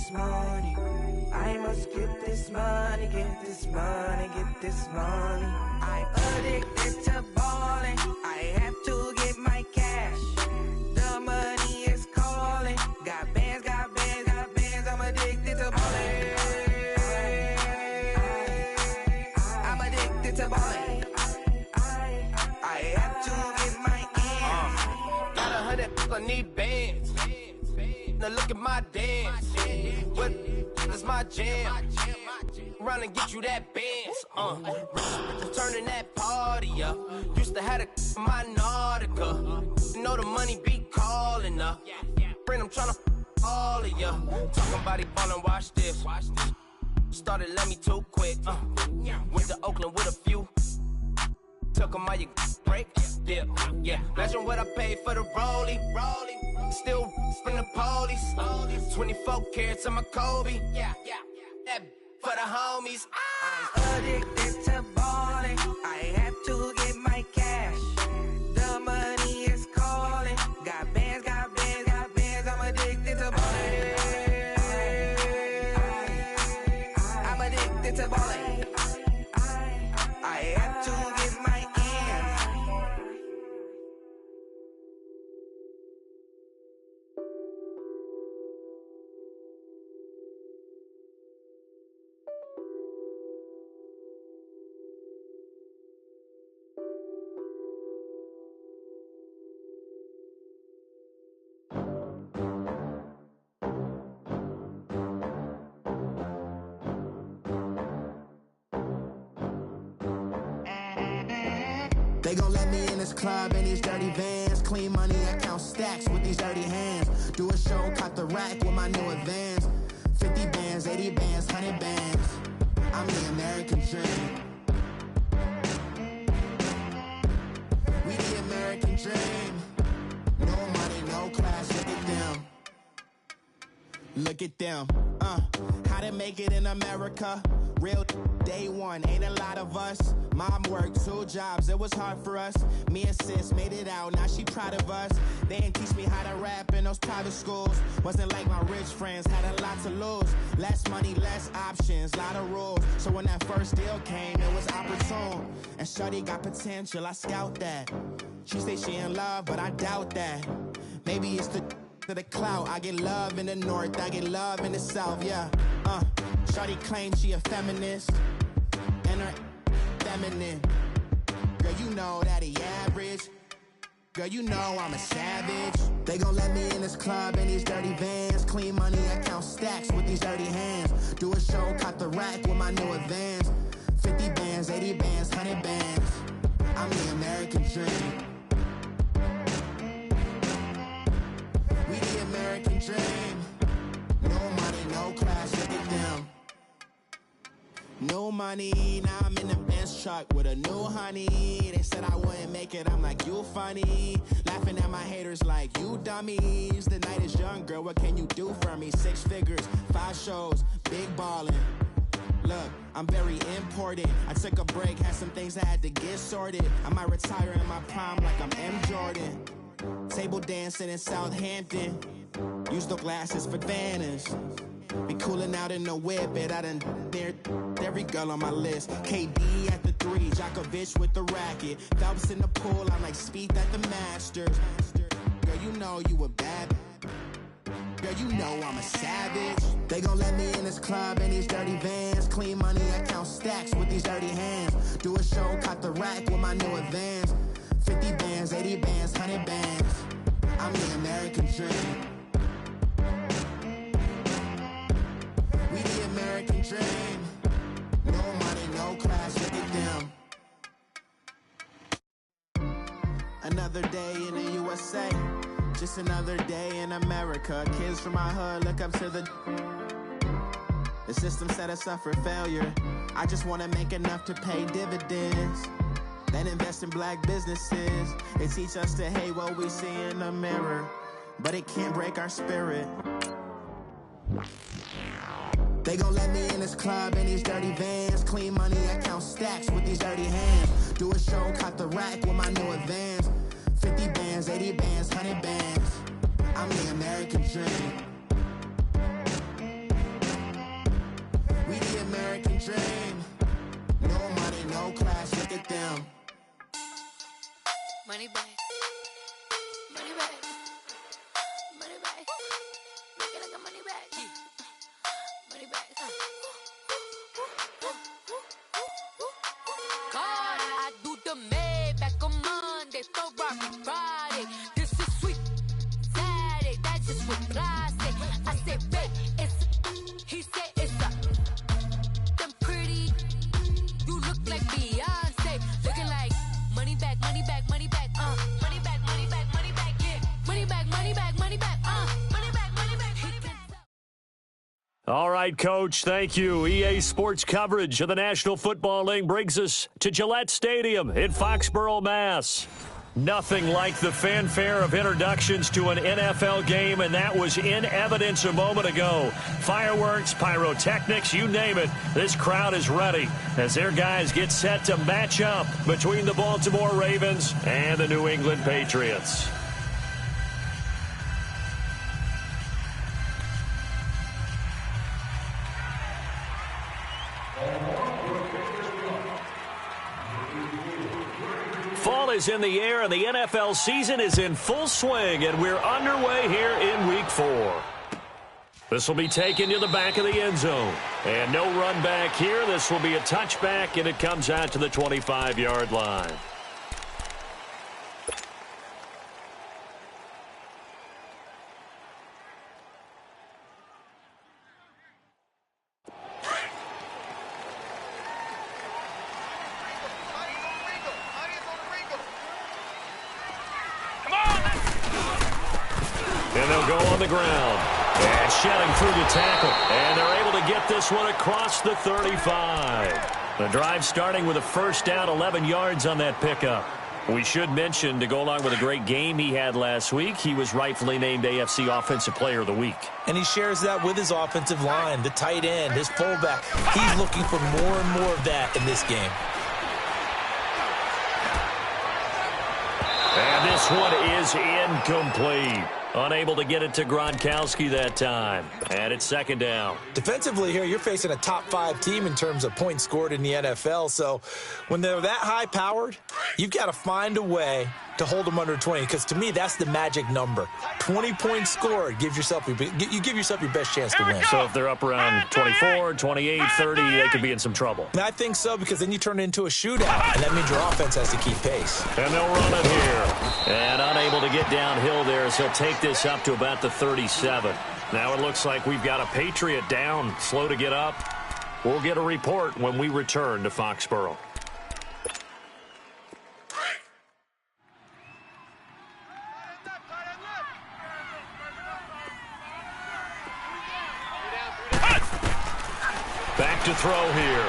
this money. I must get this money, get this money, get this money. I'm addicted to balling. I have to get my cash. The money is calling. Got bands, got bands, got bands. I'm addicted to balling. I'm addicted to balling. I have to get my ends. Got 100, I need bands. Now look at my dance. What is my jam? Run and get you that bands. Turning that party up. Used to have a my Nautica. You know the money be calling up. Friend, I'm tryna all of ya. Talking about it ballin', watch this. Started let me too quick. Went to Oakland with a few. Took 'em all you break. Yeah. Imagine what I paid for the rollie. Still from the police. 24 carats on my Kobe. Yeah. That for the homies. I'm addicted to balling. I have to get my cash. The money is calling. Got bands, got bands, got bands. I'm addicted to balling. I'm addicted to balling. I have to get my ends. They gon' let me in this club in these dirty vans. Clean money, I count stacks with these dirty hands. Do a show, caught the rack with my new advance. 50 bands, 80 bands, 100 bands. I'm the American dream. We the American dream. No money, no class, look at them. Look at them, how to make it in America. Real day one, ain't a lot of us. Mom worked 2 jobs, it was hard for us. Me and sis made it out, now she proud of us. They didn't teach me how to rap in those private schools. Wasn't like my rich friends, had a lot to lose. Less money, less options, lot of rules. So when that first deal came, it was opportune. And shorty got potential, I scout that. She say she in love, but I doubt that. Maybe it's to the clout. I get love in the north, I get love in the south, yeah. Shorty claims she a feminist, and her feminine. Girl, you know that he average. Girl, you know I'm a savage. They gon' let me in this club in these dirty vans. Clean money, I count stacks with these dirty hands. Do a show, caught the rack with my new advance. 50 bands, 80 bands, 100 bands. I'm the American dream. We the American dream. No money, no class, look at them. No money, now I'm in the Benz truck with a new honey. They said I wouldn't make it, I'm like, you funny. Laughing at my haters like, you dummies. The night is young, girl, what can you do for me? 6 figures, 5 shows, big ballin'. Look, I'm very important. I took a break, had some things I had to get sorted. I might retire in my prime like I'm M. Jordan. Table dancing in Southampton. Use the glasses for banners. Be coolin' out in the whip, and I done there every girl on my list. KD at the 3, Djokovic with the racket. Phelps in the pool, I'm like Speed at the Masters. Girl, you know you a bad. Girl, you know I'm a savage. They gon' let me in this club in these dirty vans. Clean money, I count stacks with these dirty hands. Do a show, caught the rack with my new advance. 50 bands, 80 bands, 100 bands. I'm the American dream. We the American dream. No money, no class, look at them. Another day in the USA. Just another day in America. Kids from my hood look up to the system set us up for failure. I just want to make enough to pay dividends. Then invest in black businesses. They teach us to hate what we see in the mirror, but it can't break our spirit. They gon' let me in this club in these dirty vans. Clean money, I count stacks with these dirty hands. Do a show, caught the rack with my new advance. 50 bands, 80 bands, 100 bands. I'm the American dream. Money back. Money back. Money back. Make it like a money back. Money back. God, I do the Maybach on Monday, Ferrari Friday. This is sweet Saturday, that's just what I say. I say, babe, he said it's a them pretty. You look like Beyonce, looking like money back, money back, money back, money back, money back, money back, yeah, money back, money back, money back, money back, money back. All right, Coach, thank you. EA Sports coverage of the National Football League brings us to Gillette Stadium in Foxborough, Mass. Nothing like the fanfare of introductions to an NFL game, and that was in evidence a moment ago. Fireworks, pyrotechnics, you name it. This crowd is ready as their guys get set to match up between the Baltimore Ravens and the New England Patriots. Fall is in the air, and the NFL season is in full swing, and we're underway here in Week 4. This will be taken to the back of the end zone. And no run back here. This will be a touchback, and it comes out to the 25-yard line. And they'll go on the ground. And shedding through the tackle. And they're able to get this one across the 35. The drive starting with a first down, 11 yards on that pickup. We should mention, to go along with a great game he had last week, he was rightfully named AFC Offensive Player of the Week. And he shares that with his offensive line, the tight end, his fullback. He's looking for more and more of that in this game. And this one is incomplete. Unable to get it to Gronkowski that time. And it's second down. Defensively here, you're facing a top-5 team in terms of points scored in the NFL. So when they're that high-powered, you've got to find a way to hold them under 20. Because to me, that's the magic number. 20 points scored. You give yourself your best chance to win. So if they're up around 24, 28, 30, they could be in some trouble. And I think so, because then you turn it into a shootout. And that means your offense has to keep pace. And they'll run it here. And unable to get downhill there as he'll take this up to about the 37. Now it looks like we've got a Patriot down, slow to get up. We'll get a report when we return to Foxborough. Back to throw here.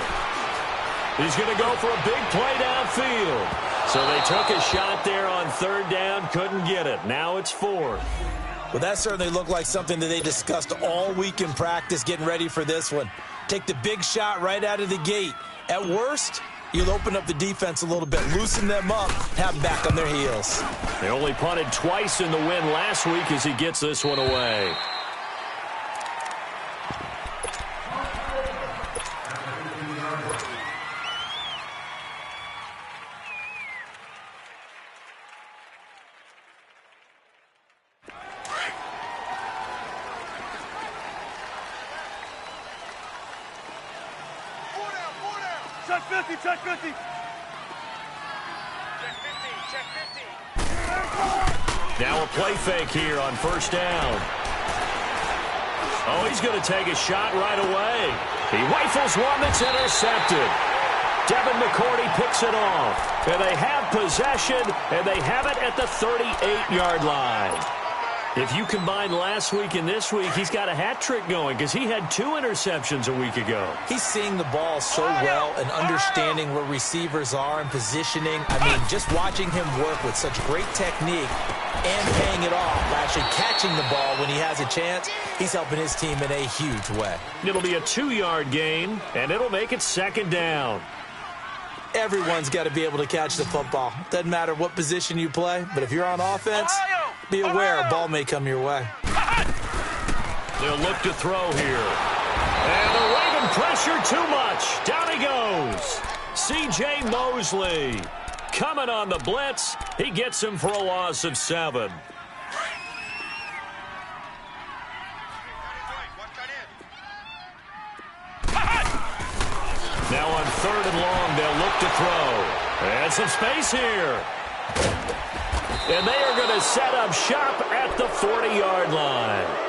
He's going to go for a big play downfield. So they took a shot there on third down, couldn't get it. Now it's fourth. Well, that certainly looked like something that they discussed all week in practice, getting ready for this one. Take the big shot right out of the gate. At worst, you'll open up the defense a little bit, loosen them up, have them back on their heels. They only punted twice in the win last week as he gets this one away. Check 50, check 50. Check 50, check 50. Now a play fake here on first down. Oh, he's going to take a shot right away. He rifles one that's intercepted. Devin McCourty picks it off. And they have possession, and they have it at the 38-yard line. If you combine last week and this week, he's got a hat trick going because he had 2 interceptions a week ago. He's seeing the ball so well and understanding where receivers are and positioning. I mean, just watching him work with such great technique and paying it off, actually catching the ball when he has a chance, he's helping his team in a huge way. It'll be a 2-yard gain, and it'll make it second down. Everyone's got to be able to catch the football. Doesn't matter what position you play, but if you're on offense, be aware a ball may come your way. They'll look to throw here. And the Raven pressure too much. Down he goes. C.J. Mosley. Coming on the blitz. He gets him for a loss of 7. Now on 3rd and long, they'll look to throw. And some space here. And they are going to set up shop at the 40-yard line.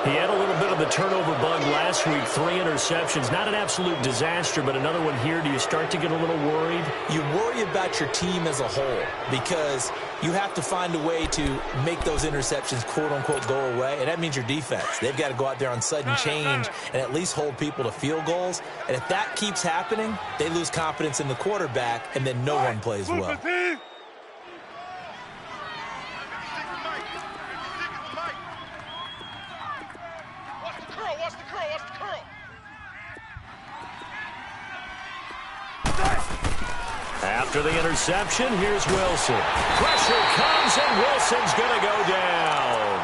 He had a little bit of the turnover bug last week, 3 interceptions. Not an absolute disaster, but another one here. Do you start to get a little worried? You worry about your team as a whole because you have to find a way to make those interceptions, quote-unquote, go away, and that means your defense. They've got to go out there on sudden change and at least hold people to field goals. And if that keeps happening, they lose confidence in the quarterback, and then no one plays well. After the interception, here's Wilson. Pressure comes, and Wilson's going to go down.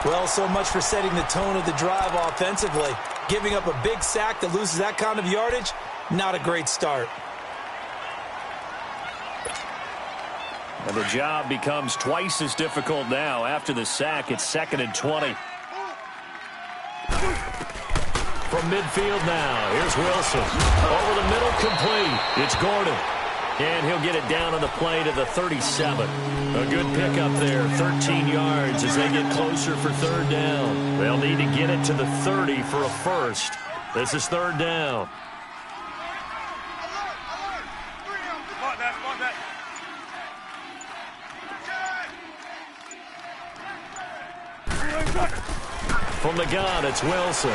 Well, so much for setting the tone of the drive offensively. Giving up a big sack that loses that kind of yardage, not a great start. And the job becomes twice as difficult now. After the sack, it's 2nd and 20. From midfield now, here's Wilson. Over the middle, complete. It's Gordon. And he'll get it down on the play to the 37. A good pickup there, 13 yards as they get closer for 3rd down. They'll need to get it to the 30 for a first. This is 3rd down. From the gun, it's Wilson.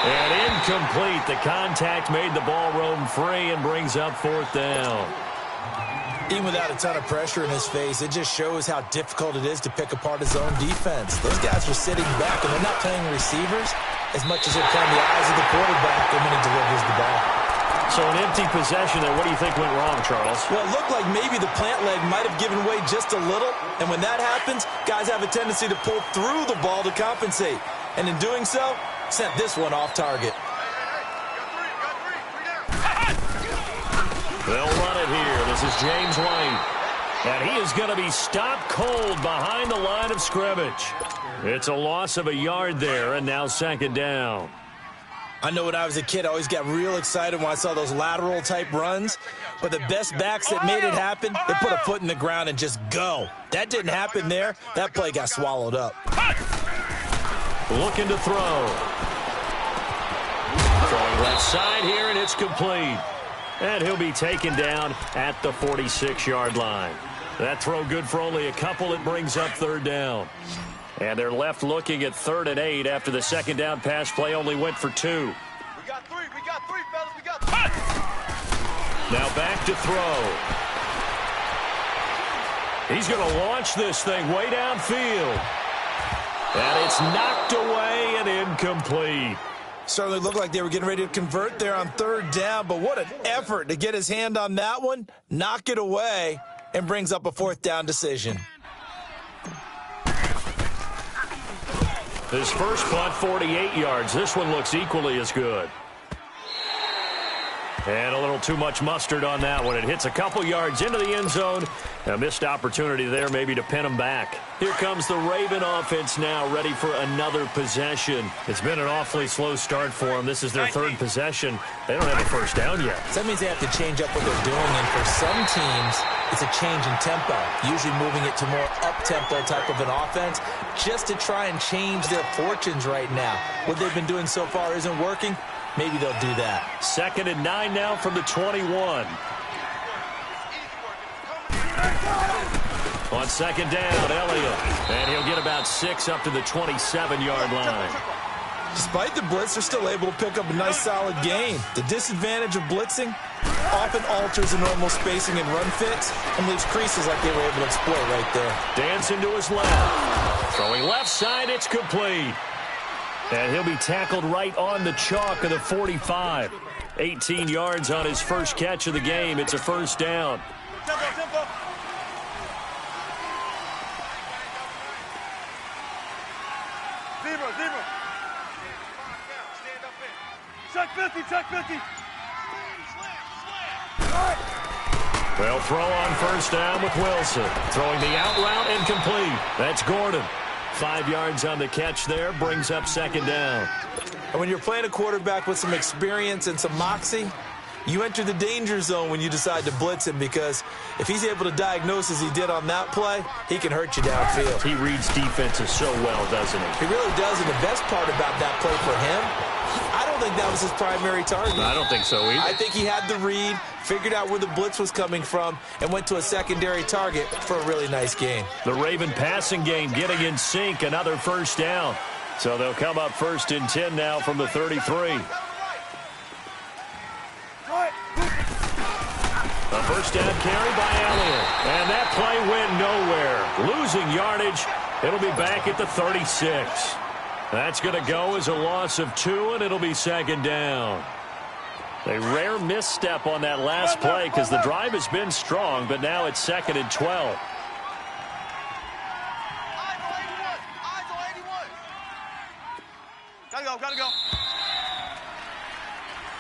And incomplete. The contact made the ball roam free and brings up 4th down. Even without a ton of pressure in his face, it just shows how difficult it is to pick apart his own defense. Those guys are sitting back, and they're not playing receivers as much as they're playing the eyes of the quarterback when he delivers the ball. So an empty possession there. What do you think went wrong, Charles? Well, it looked like maybe the plant leg might have given way just a little, and when that happens, guys have a tendency to pull through the ball to compensate. And in doing so, sent this one off target. They'll run it here. This is James White. And he is going to be stopped cold behind the line of scrimmage. It's a loss of a yard there, and now 2nd down. I know when I was a kid, I always got real excited when I saw those lateral-type runs. But the best backs that made it happen, they put a foot in the ground and just go. That didn't happen there. That play got swallowed up. Looking to throw. Throwing left side here, and it's complete. And he'll be taken down at the 46-yard line. That throw good for only a couple. It brings up 3rd down. And they're left looking at 3rd and 8 after the 2nd down pass play only went for 2. We got three, fellas, we got 3. Now back to throw. He's going to launch this thing way downfield. And it's knocked away and incomplete. Certainly looked like they were getting ready to convert there on 3rd down, but what an effort to get his hand on that one, knock it away, and brings up a 4th down decision. His first punt, 48 yards. This one looks equally as good. And a little too much mustard on that one. It hits a couple yards into the end zone. A missed opportunity there maybe to pin him back. Here comes the Raven offense now, ready for another possession. It's been an awfully slow start for them. This is their 3rd possession. They don't have a first down yet. So that means they have to change up what they're doing, and for some teams, it's a change in tempo, usually moving it to more up-tempo type of an offense, just to try and change their fortunes right now. What they've been doing so far isn't working. Maybe they'll do that. 2nd and 9 now from the 21. On 2nd down, Elliott. And he'll get about 6 up to the 27-yard line. Despite the blitz, they're still able to pick up a nice, solid gain. The disadvantage of blitzing often alters the normal spacing and run fits and leaves creases like they were able to exploit right there. Dancing to his left. Throwing left side, it's complete. And he'll be tackled right on the chalk of the 45. 18 yards on his first catch of the game. It's a first down. Tempo. Zebra. Stand up in. Check 50. They'll throw on first down with Wilson. Throwing the out route incomplete. That's Gordon. 5 yards on the catch there. Brings up second down. And when you're playing a quarterback with some experience and some moxie, you enter the danger zone when you decide to blitz him, because if he's able to diagnose as he did on that play, he can hurt you downfield. He reads defenses so well, doesn't he? He really does, and the best part about that play for him, I don't think that was his primary target. I don't think so either. I think he had the read, figured out where the blitz was coming from, and went to a secondary target for a really nice gain. The Raven passing game getting in sync, another first down. So they'll come up first and 10 now from the 33. A first down carry by Elliott. And that play went nowhere. Losing yardage. It'll be back at the 36. That's going to go as a loss of 2, and it'll be second down. A rare misstep on that last play because the drive has been strong, but now it's second and 12. Gotta go.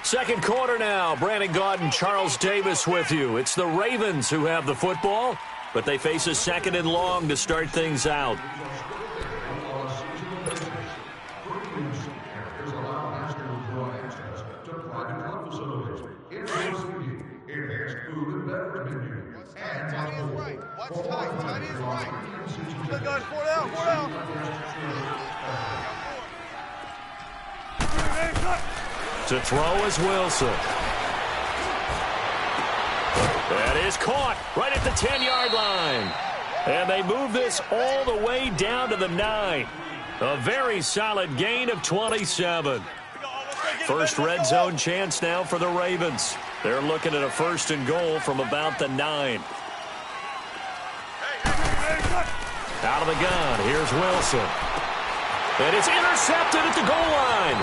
Second quarter now. Brandon Gaudin and Charles Davis with you. It's the Ravens who have the football, but they face a second and long to start things out. What's tight? Tight is right. Good guys, 4 down. To throw is Wilson. That is caught right at the 10-yard line. And they move this all the way down to the 9. A very solid gain of 27. First red zone chance now for the Ravens. They're looking at a first and goal from about the 9. Out of the gun, here's Wilson. And it's intercepted at the goal line.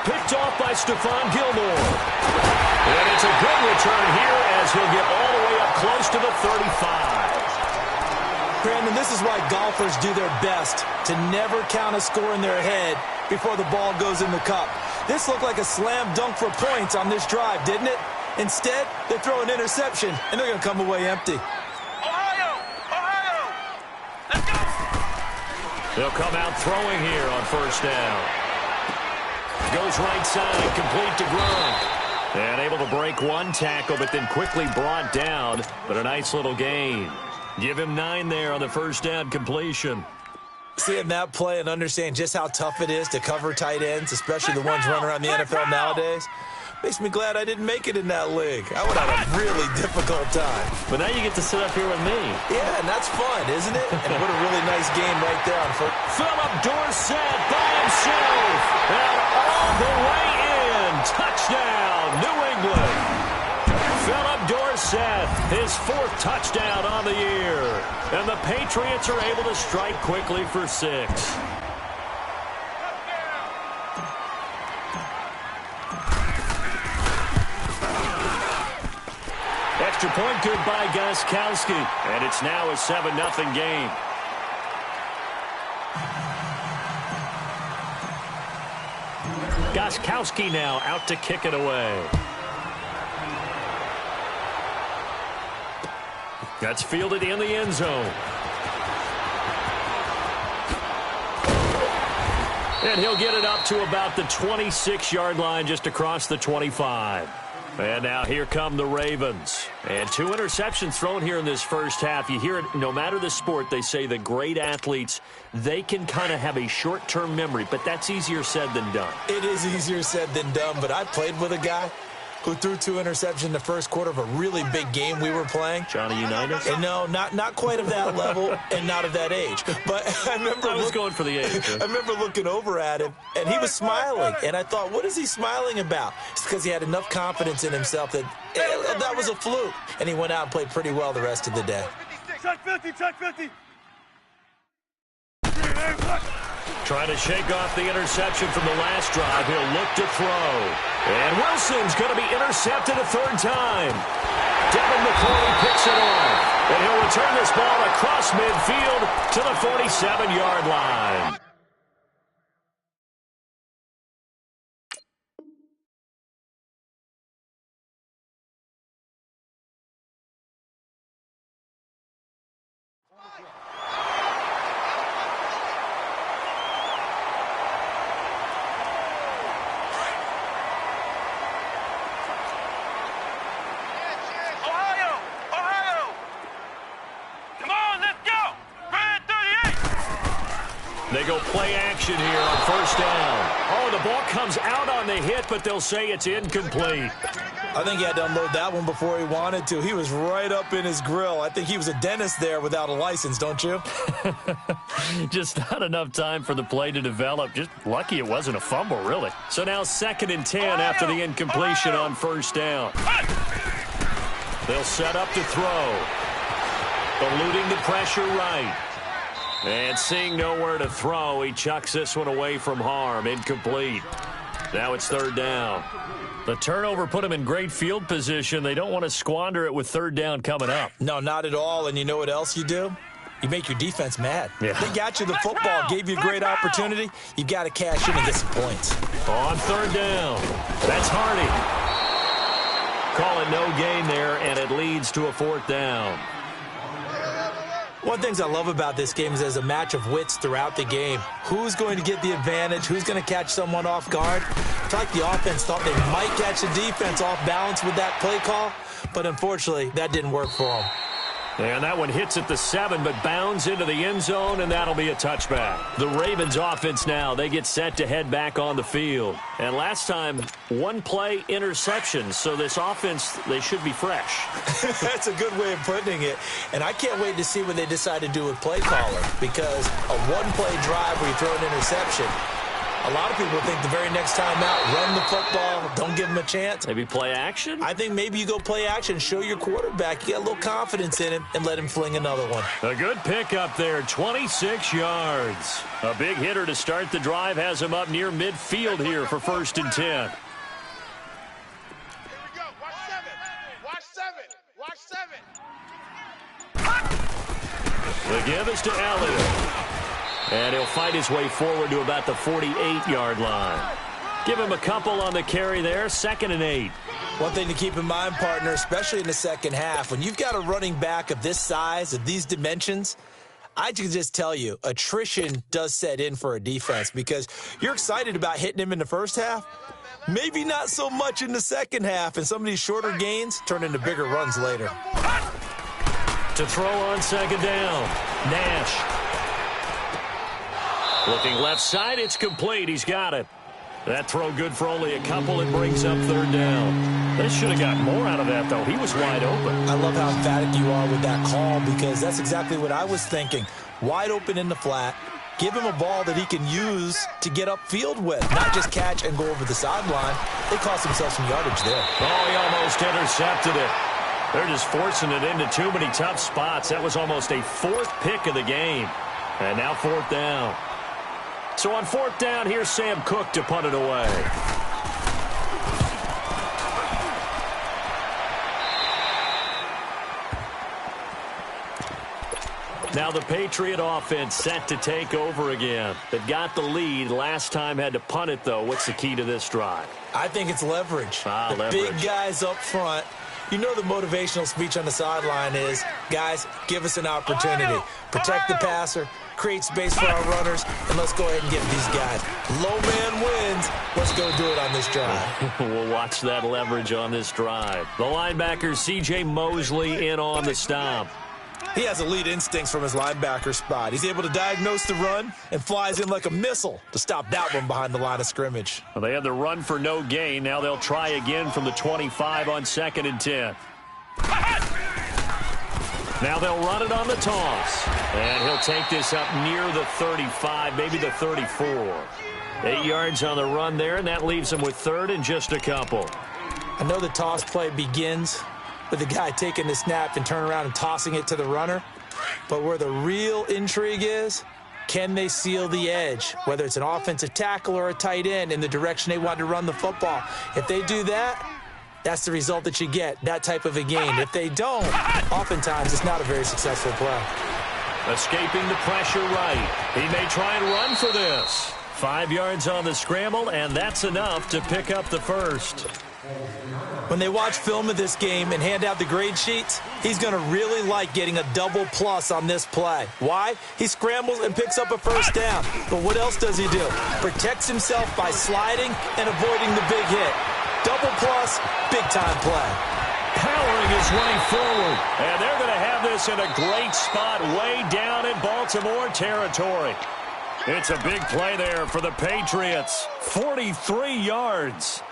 Picked off by Stephon Gilmore. And it's a good return here as he'll get all the way up close to the 35. Brandon, this is why golfers do their best to never count a score in their head before the ball goes in the cup. This looked like a slam dunk for points on this drive, didn't it? Instead, they throw an interception, and they're going to come away empty. Ohio! Let's go! They'll come out throwing here on first down. Goes right side, complete to Gronk. And able to break one tackle, but then quickly brought down. But a nice little gain. Give him 9 there on the first down completion. Seeing that play and understand just how tough it is to cover tight ends, especially the ones running around the NFL nowadays, makes me glad I didn't make it in that league. I would have a really difficult time. But now you get to sit up here with me. Yeah, and that's fun, isn't it? And what a really nice game right there on first. Philip Dorsett by himself. And all the way in. Touchdown, New England. Philip Dorsett, his 4th touchdown on the year. And the Patriots are able to strike quickly for 6. Extra point good by Gostkowski. And it's now a 7-0 game. Gostkowski now out to kick it away. That's fielded in the end zone. And he'll get it up to about the 26-yard line, just across the 25. And now here come the Ravens. And 2 interceptions thrown here in this first half. You hear it, no matter the sport, they say that great athletes, they can kind of have a short-term memory, but that's easier said than done. It is easier said than done, but I played with a guy who threw 2 interceptions in the first quarter of a really big game we were playing. Johnny Unitas? And no, not quite of that level and not of that age. But I was going for the age. I remember looking over at him, and he was smiling. And I thought, what is he smiling about? It's because he had enough confidence in himself that that was a fluke. And he went out and played pretty well the rest of the day. Check 50, check 50. Trying to shake off the interception from the last drive. He'll look to throw. And Wilson's going to be intercepted a 3rd time. Devin McCourty picks it off. And he'll return this ball across midfield to the 47-yard line. go play action here on first down. Oh, the ball comes out on the hit, but they'll say it's incomplete. I think he had to unload that one before he wanted to. He was right up in his grill. I think he was a dentist there without a license, don't you? Just not enough time for the play to develop. Just lucky it wasn't a fumble, really. So now 2nd and 10 after the incompletion on first down. They'll set up to throw. Eluding the pressure right. And seeing nowhere to throw, he chucks this one away from harm. Incomplete. Now it's 3rd down. The turnover put him in great field position. They don't want to squander it with 3rd down coming up. No, not at all. And you know what else you do? You make your defense mad. Yeah. They got you the football, gave you a great opportunity. You've got to cash in and get some points. On 3rd down, that's Hardy. Call it no gain there, and it leads to a 4th down. One of the things I love about this game is there's a match of wits throughout the game. Who's going to get the advantage? Who's going to catch someone off guard? It's like the offense thought they might catch the defense off balance with that play call, but unfortunately, that didn't work for them. And that one hits at the 7, but bounds into the end zone, and that'll be a touchback. The Ravens offense now, they get set to head back on the field. And last time, 1-play interception, so this offense, they should be fresh. That's a good way of putting it. And I can't wait to see what they decide to do with play caller, because a 1-play drive where you throw an interception, a lot of people think the very next time out, run the football, don't give them a chance. Maybe play action? I think maybe you go play action, show your quarterback you got a little confidence in him, and let him fling another one. A good pickup there, 26 yards. A big hitter to start the drive has him up near midfield here for 1st and 10. Here we go. Watch 7. Watch 7. The give is to Elliott. And he'll fight his way forward to about the 48-yard line. Give him a couple on the carry there, 2nd and 8. One thing to keep in mind, partner, especially in the second half, when you've got a running back of this size, of these dimensions, I can just tell you, attrition does set in for a defense because you're excited about hitting him in the first half. Maybe not so much in the second half, and some of these shorter gains turn into bigger runs later. To throw on 2nd down, Nash. Looking left side, it's complete. He's got it. That throw good for only a couple. It brings up 3rd down. They should have got more out of that, though. He was wide open. I love how emphatic you are with that call because that's exactly what I was thinking. Wide open in the flat. Give him a ball that he can use to get upfield with, not just catch and go over the sideline. They cost themselves some yardage there. Oh, he almost intercepted it. They're just forcing it into too many tough spots. That was almost a 4th pick of the game. And now 4th down. So on 4th down, here's Sam Cook to punt it away. Now the Patriot offense set to take over again. They've got the lead. Last time had to punt it, though. What's the key to this drive? I think it's leverage. Leverage. Big guys up front. You know the motivational speech on the sideline is, guys, give us an opportunity. Protect the passer, create space for our runners, and let's go ahead and get these guys. Low man wins. Let's go do it on this drive. We'll watch that leverage on this drive. The linebacker, C.J. Mosley, in on the stop. He has elite instincts from his linebacker spot. He's able to diagnose the run and flies in like a missile to stop that one behind the line of scrimmage. Well, they had the run for no gain. Now they'll try again from the 25 on 2nd and 10. Now they'll run it on the toss. And he'll take this up near the 35, maybe the 34. 8 yards on the run there, and that leaves him with 3rd and just a couple. I know the toss play begins with the guy taking the snap and turning around and tossing it to the runner. But where the real intrigue is, can they seal the edge, whether it's an offensive tackle or a tight end, in the direction they want to run the football? If they do that, that's the result that you get, that type of a gain. If they don't, oftentimes it's not a very successful play. Escaping the pressure right. He may try and run for this. 5 yards on the scramble, and that's enough to pick up the first. When they watch film of this game and hand out the grade sheets, he's going to really like getting a double plus on this play. Why? He scrambles and picks up a first down. But what else does he do? Protects himself by sliding and avoiding the big hit. Double plus, big-time play. Powering his way forward. And they're going to have this in a great spot way down in Baltimore territory. It's a big play there for the Patriots. 43 yards.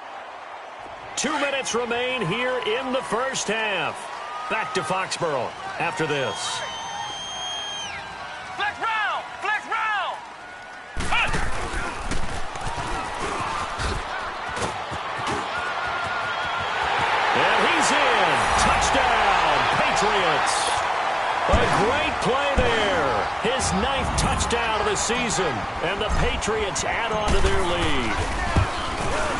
2 minutes remain here in the first half. Back to Foxborough after this. Flex round! Flex round! And he's in. Touchdown, Patriots. A great play there. His 9th touchdown of the season. And the Patriots add on to their lead.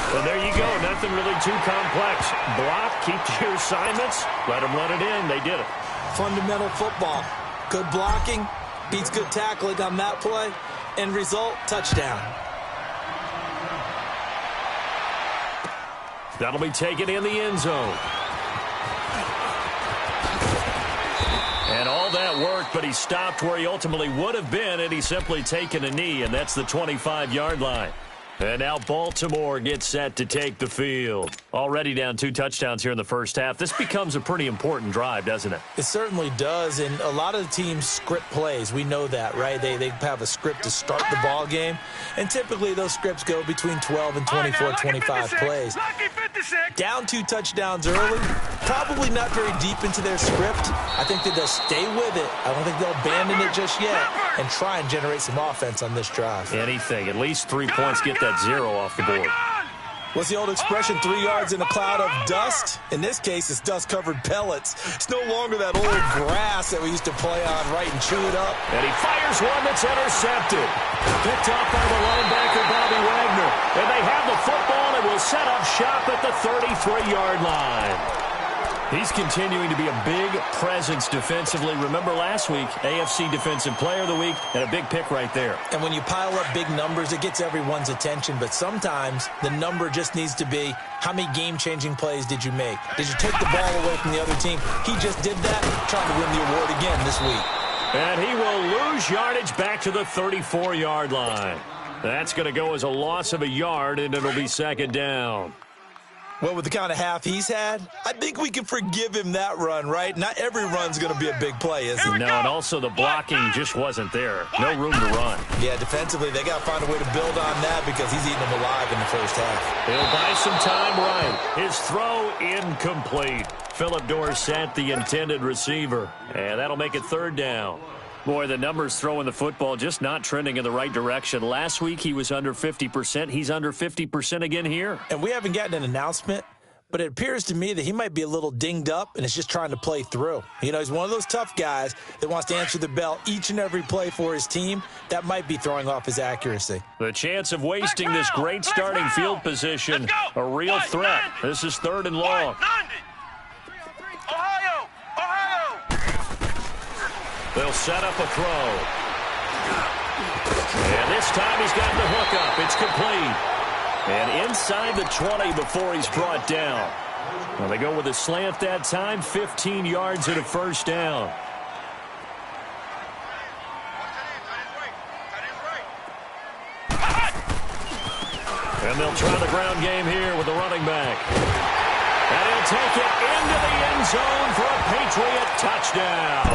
And there you go. Nothing really too complex. Block, keep to your assignments, let them run it in. They did it. Fundamental football. Good blocking beats good tackling on that play. End result, touchdown. That'll be taken in the end zone. And all that worked, but he stopped where he ultimately would have been had he simply taken a knee, and that's the 25-yard line. And now Baltimore gets set to take the field. Already down 2 touchdowns here in the first half. This becomes a pretty important drive, doesn't it? It certainly does, and a lot of the teams script plays. We know that, right? They have a script to start the ball game, and typically those scripts go between 12 and 24, 25 plays. Down 2 touchdowns early, probably not very deep into their script. I think that they'll stay with it. I don't think they'll abandon it just yet and try and generate some offense on this drive. Anything, at least 3 points, get that 0 off the board. What's the old expression, 3 yards in a cloud of dust? In this case, it's dust-covered pellets. It's no longer that old grass that we used to play on, right, and chew it up. And he fires one that's intercepted. Picked off by the linebacker, Bobby Wagner. And they have the football and will set up shop at the 33-yard line. He's continuing to be a big presence defensively. Remember last week, AFC Defensive Player of the Week, and a big pick right there. And when you pile up big numbers, it gets everyone's attention. But sometimes the number just needs to be, how many game-changing plays did you make? Did you take the ball away from the other team? He just did that, trying to win the award again this week. And he will lose yardage back to the 34-yard line. That's going to go as a loss of a yard, and it'll be second down. Well, with the kind of half he's had, I think we can forgive him that run, right? Not every run's going to be a big play, is it? No, and also the blocking just wasn't there. No room to run. Yeah, defensively, they got to find a way to build on that because he's eating them alive in the first half. He'll buy some time right. His throw incomplete. Phillip Dorsett, the intended receiver. And that'll make it third down. Boy, the numbers throwing the football just not trending in the right direction. Last week, he was under 50%. He's under 50% again here. And we haven't gotten an announcement, but it appears to me that he might be a little dinged up and is just trying to play through. You know, he's one of those tough guys that wants to answer the bell each and every play for his team. That might be throwing off his accuracy. The chance of wasting this great starting field position, a real threat. This is 3rd and long. They'll set up a throw. And this time he's got the hook up. It's complete. And inside the 20 before he's brought down. Well, they go with a slant that time, 15 yards and a first down. And they'll try the ground game here with the running back. And he'll take it into the end zone for a Patriot touchdown.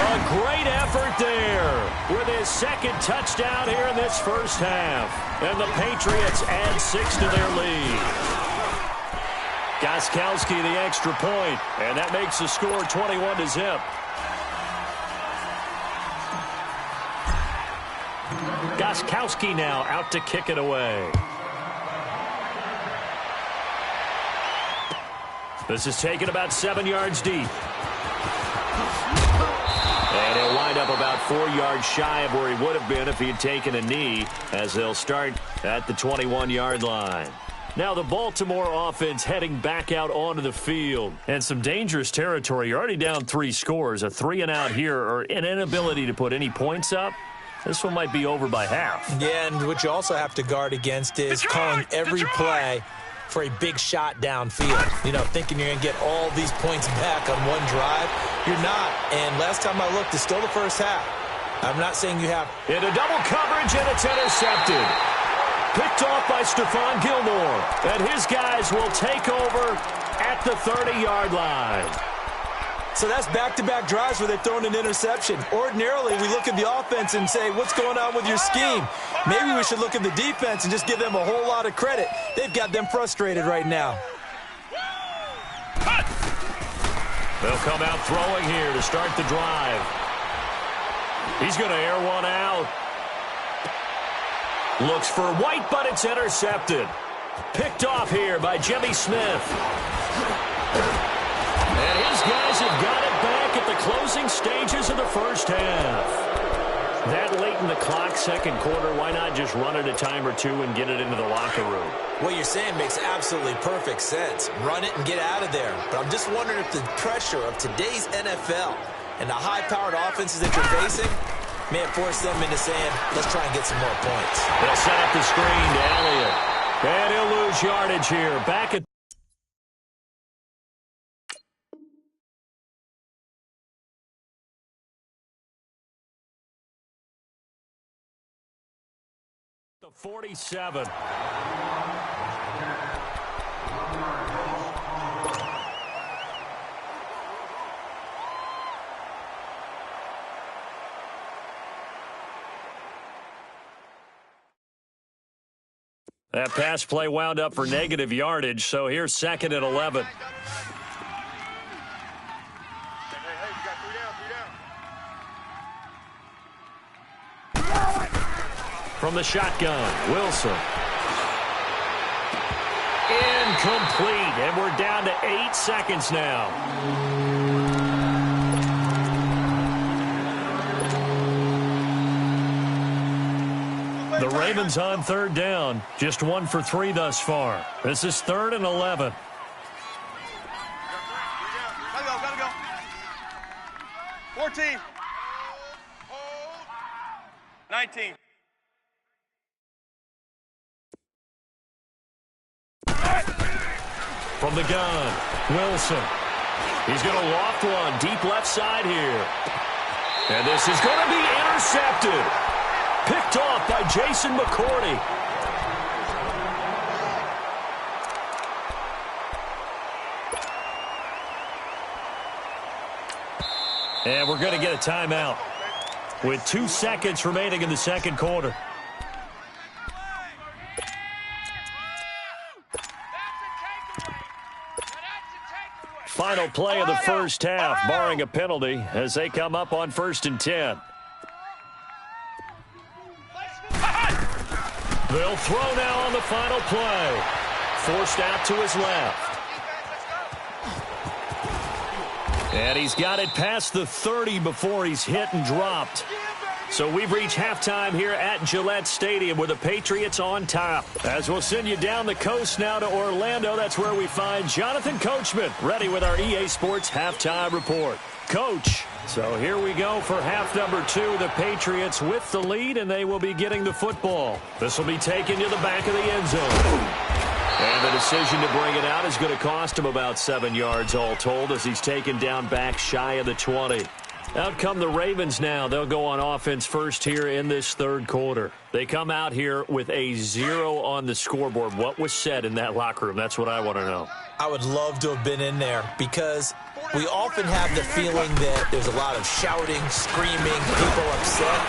A great effort there with his 2nd touchdown here in this first half. And the Patriots add 6 to their lead. Gostkowski the extra point, and that makes the score 21-0. Gostkowski now out to kick it away. This is taken about 7 yards deep. And he'll wind up about 4 yards shy of where he would have been if he had taken a knee, as they'll start at the 21-yard line. Now the Baltimore offense heading back out onto the field. And some dangerous territory. You're already down 3 scores. A 3-and-out here, or an inability to put any points up. This one might be over by half. Yeah, and what you also have to guard against is calling every play for a big shot downfield. You know, thinking you're going to get all these points back on one drive. You're not. And last time I looked, it's still the first half. I'm not saying you have. Into double coverage, and it's intercepted. Picked off by Stephon Gilmore. And his guys will take over at the 30-yard line. So that's back-to-back drives where they've thrown an interception. Ordinarily, we look at the offense and say, what's going on with your scheme? Maybe we should look at the defense and just give them a whole lot of credit. They've got them frustrated right now. They'll come out throwing here to start the drive. He's going to air one out. Looks for White, but it's intercepted. Picked off here by Jimmy Smith. And his guys have got it back at the closing stages of the first half. That late in the clock, second quarter, why not just run it a time or two and get it into the locker room? What you're saying makes absolutely perfect sense. Run it and get out of there. But I'm just wondering if the pressure of today's NFL and the high-powered offenses that you're facing may have forced them into saying, let's try and get some more points. They'll set up the screen to Elliott. And he'll lose yardage here. Back at the 47. That pass play wound up for negative yardage, so here's second and 11. Hey, we got three down. From the shotgun, Wilson. Incomplete, and we're down to 8 seconds now. The Ravens on third down. Just 1 for 3 thus far. This is 3rd and 11. Gotta go. 14. 19. From the gun, Wilson. He's going to loft one deep left side here. And this is going to be intercepted. Picked off by Jason McCourty. And we're going to get a timeout with 2 seconds remaining in the second quarter. Final play of the first half, barring a penalty, as they come up on 1st and 10. They'll throw now on the final play. Forced out to his left. And he's got it past the 30 before he's hit and dropped. So we've reached halftime here at Gillette Stadium with the Patriots on top. As we'll send you down the coast now to Orlando, that's where we find Jonathan Coachman ready with our EA Sports Halftime Report. Coach, so here we go for half number 2. The Patriots with the lead, and they will be getting the football. This will be taken to the back of the end zone. And the decision to bring it out is going to cost him about 7 yards all told as he's taken down back shy of the 20. Out come the Ravens now. They'll go on offense first here in this third quarter. They come out here with a 0 on the scoreboard. What was said in that locker room? That's what I want to know. I would love to have been in there because we often have the feeling that there's a lot of shouting, screaming, people upset.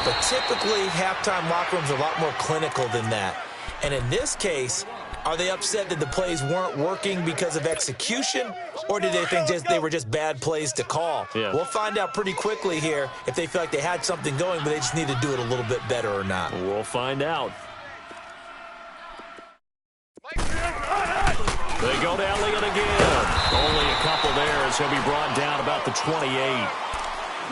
But typically, halftime locker rooms are a lot more clinical than that. And in this case, are they upset that the plays weren't working because of execution, or did they think they were just bad plays to call? Yeah. We'll find out pretty quickly here if they feel like they had something going, but they just need to do it a little bit better or not. We'll find out. They go to Elliott again. Only a couple there as he'll be brought down about the 28.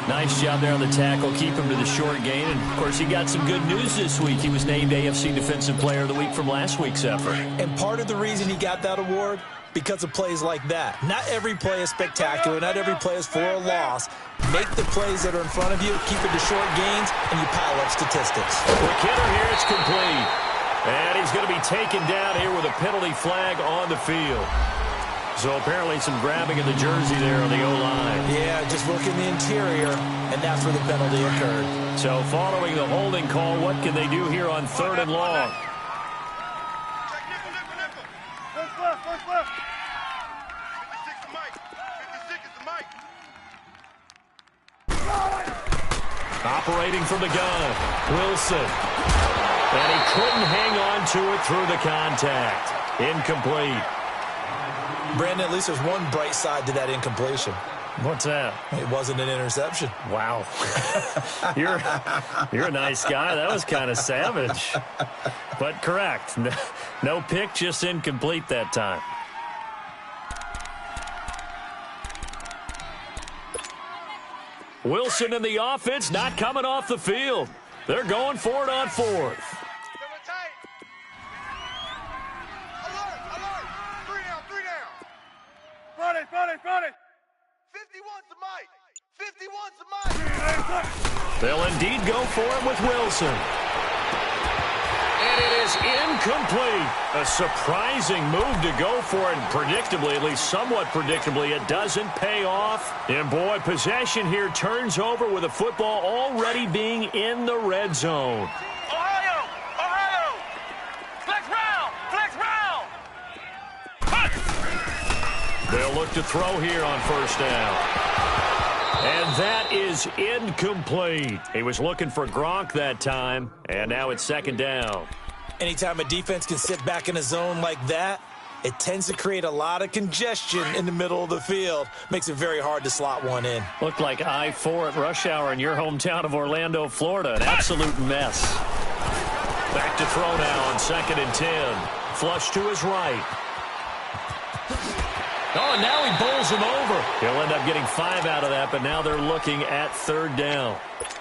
Nice job there on the tackle. Keep him to the short gain. And, of course, he got some good news this week. He was named AFC Defensive Player of the Week from last week's effort. And part of the reason he got that award, because of plays like that. Not every play is spectacular. Not every play is for a loss. Make the plays that are in front of you, keep it to short gains, and you pile up statistics. The kidder here, it's complete. And he's going to be taken down here with a penalty flag on the field. So apparently some grabbing of the jersey there on the O-line. Yeah, just look in the interior, and that's where the penalty occurred. So following the holding call, what can they do here on 3rd and long? First left. 56 is the mic. 56 is the mic. Operating from the gun, Wilson. And he couldn't hang on to it through the contact. Incomplete. Brandon, at least there's one bright side to that incompletion. What's that? It wasn't an interception. Wow. You're a nice guy. That was kind of savage. But correct. No pick, just incomplete that time. Wilson and the offense not coming off the field. They're going for it on fourth. Run it. 51's the mic. 51's the mic. They'll indeed go for it with Wilson. And it is incomplete. A surprising move to go for it. And predictably, at least somewhat predictably, it doesn't pay off. And boy, possession here turns over with the football already being in the red zone. Ohio! Flex round! They'll look to throw here on first down. And that is incomplete. He was looking for Gronk that time, and now it's second down. Anytime a defense can sit back in a zone like that, it tends to create a lot of congestion in the middle of the field. Makes it very hard to slot one in. Looked like I-4 at rush hour in your hometown of Orlando, Florida. An absolute mess. Back to throw now on 2nd and 10. Flush to his right. Oh, and now he bowls him over. He'll end up getting 5 out of that, but now they're looking at 3rd down.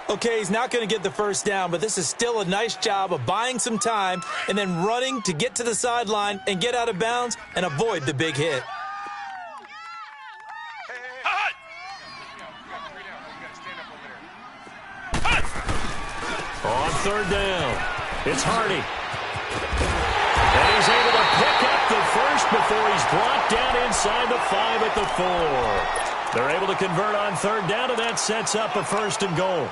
Okay, he's not going to get the first down, but this is still a nice job of buying some time and then running to get to the sideline and get out of bounds and avoid the big hit. On 3rd down, it's Hardy. And he's able to pick up the first before he's brought down inside the 5 at the 4. They're able to convert on 3rd down, and that sets up a 1st and goal.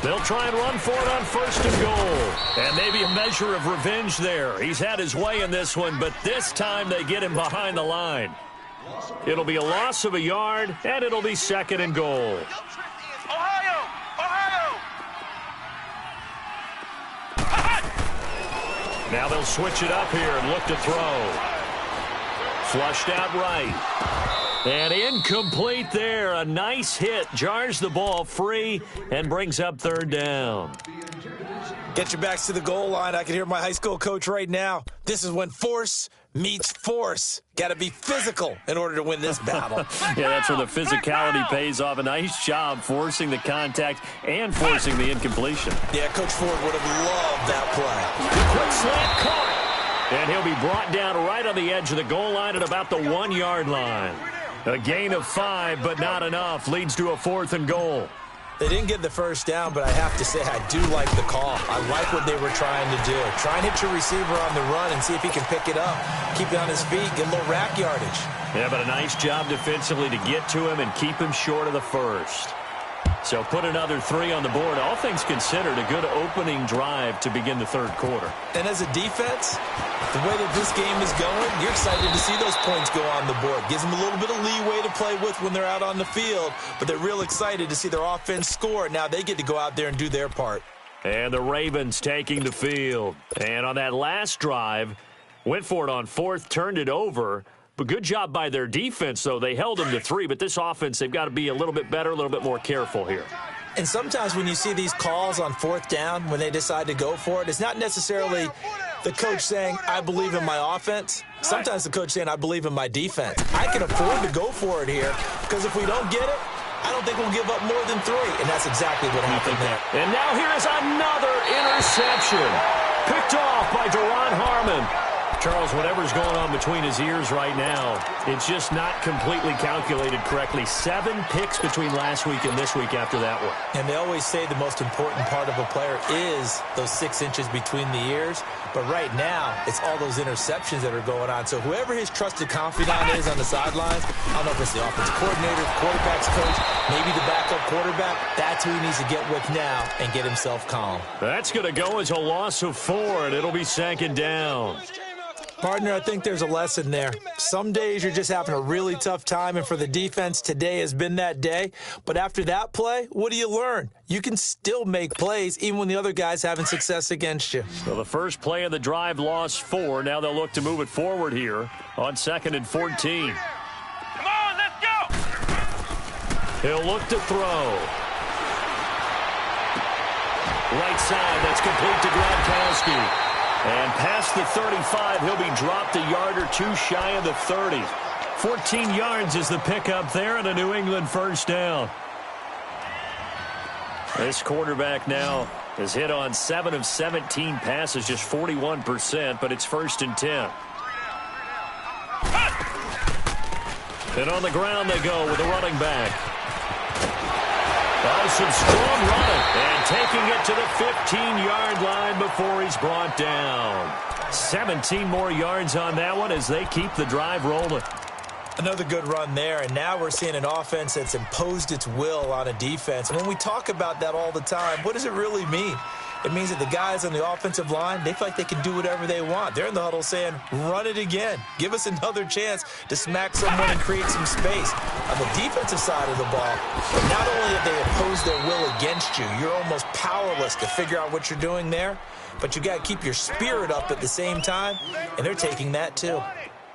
They'll try and run for it on 1st and goal. And maybe a measure of revenge there. He's had his way in this one, but this time they get him behind the line. It'll be a loss of a yard, and it'll be 2nd and goal. Ohio! Now they'll switch it up here and look to throw. Flushed out right. And incomplete there. A nice hit. Jars the ball free and brings up 3rd down. Get your backs to the goal line. I can hear my high school coach right now. This is when force meets force. Got to be physical in order to win this battle. Yeah, that's where the physicality pays off. A nice job forcing the contact and forcing the incompletion. Yeah, Coach Ford would have loved that play. Quick slant caught. And he'll be brought down right on the edge of the goal line at about the 1-yard line. A gain of 5, but not enough. Leads to a 4th and goal. They didn't get the first down, but I have to say I do like the call. I like what they were trying to do. Try and hit your receiver on the run and see if he can pick it up. Keep it on his feet, get a little rack yardage. Yeah, but a nice job defensively to get to him and keep him short of the first. So put another 3 on the board. All things considered, a good opening drive to begin the 3rd quarter. And as a defense, the way that this game is going, you're excited to see those points go on the board. Gives them a little bit of leeway to play with when they're out on the field, but they're real excited to see their offense score. Now they get to go out there and do their part. And the Ravens taking the field. And on that last drive, went for it on 4th, turned it over. But good job by their defense, though. They held them to 3, but this offense, they've got to be a little bit better, a little bit more careful here. And sometimes when you see these calls on 4th down, when they decide to go for it, it's not necessarily the coach saying, I believe in my offense. Sometimes the coach saying, I believe in my defense. I can afford to go for it here, because if we don't get it, I don't think we'll give up more than 3. And that's exactly what happened there. And now here is another interception. Picked off by Deron Harmon. Charles, whatever's going on between his ears right now, it's just not completely calculated correctly. 7 picks between last week and this week after that one. And they always say the most important part of a player is those 6 inches between the ears. But right now, it's all those interceptions that are going on. So whoever his trusted confidant is on the sidelines, I don't know if it's the offensive coordinator, quarterback's coach, maybe the backup quarterback, that's who he needs to get with now and get himself calm. That's going to go as a loss of 4, and it'll be 2nd down. Partner, I think there's a lesson there. Some days you're just having a really tough time, and for the defense, today has been that day. But after that play, what do you learn? You can still make plays even when the other guy's having success against you. So the first play of the drive lost 4. Now they'll look to move it forward here on 2nd and 14. Come on, let's go! He'll look to throw. Right side, that's complete to Gronkowski. And past the 35, he'll be dropped a yard or 2 shy of the 30. 14 yards is the pickup there and a New England first down. This quarterback now has hit on 7 of 17 passes, just 41%, but it's 1st and 10. And on the ground they go with the running back. Oh, some strong running, and taking it to the 15-yard line before he's brought down. 17 more yards on that one as they keep the drive rolling. Another good run there, and now we're seeing an offense that's imposed its will on a defense. And when we talk about that all the time, what does it really mean? It means that the guys on the offensive line, they feel like they can do whatever they want. They're in the huddle saying, run it again. Give us another chance to smack someone and create some space. On the defensive side of the ball, not only have they opposed their will against you, you're almost powerless to figure out what you're doing there, but you got to keep your spirit up at the same time, and they're taking that too.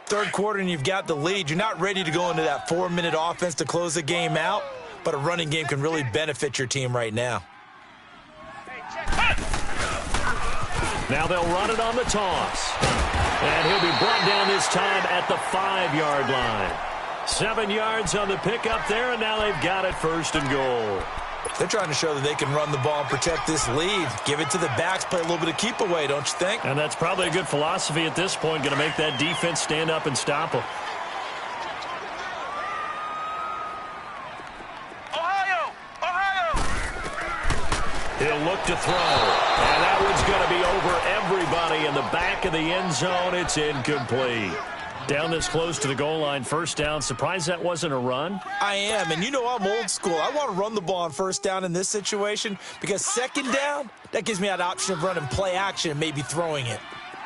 Third quarter and you've got the lead. You're not ready to go into that 4-minute offense to close the game out, but a running game can really benefit your team right now. Now they'll run it on the toss. And he'll be brought down this time at the 5-yard line. 7 yards on the pickup there, and now they've got it 1st and goal. They're trying to show that they can run the ball and protect this lead. Give it to the backs, play a little bit of keep away, don't you think? And that's probably a good philosophy at this point, going to make that defense stand up and stop them. He'll look to throw, and that one's going to be over everybody in the back of the end zone. It's incomplete. Down this close to the goal line, 1st down. Surprised that wasn't a run? I am, and you know I'm old school. I want to run the ball on 1st down in this situation because 2nd down, that gives me that option of running play action and maybe throwing it.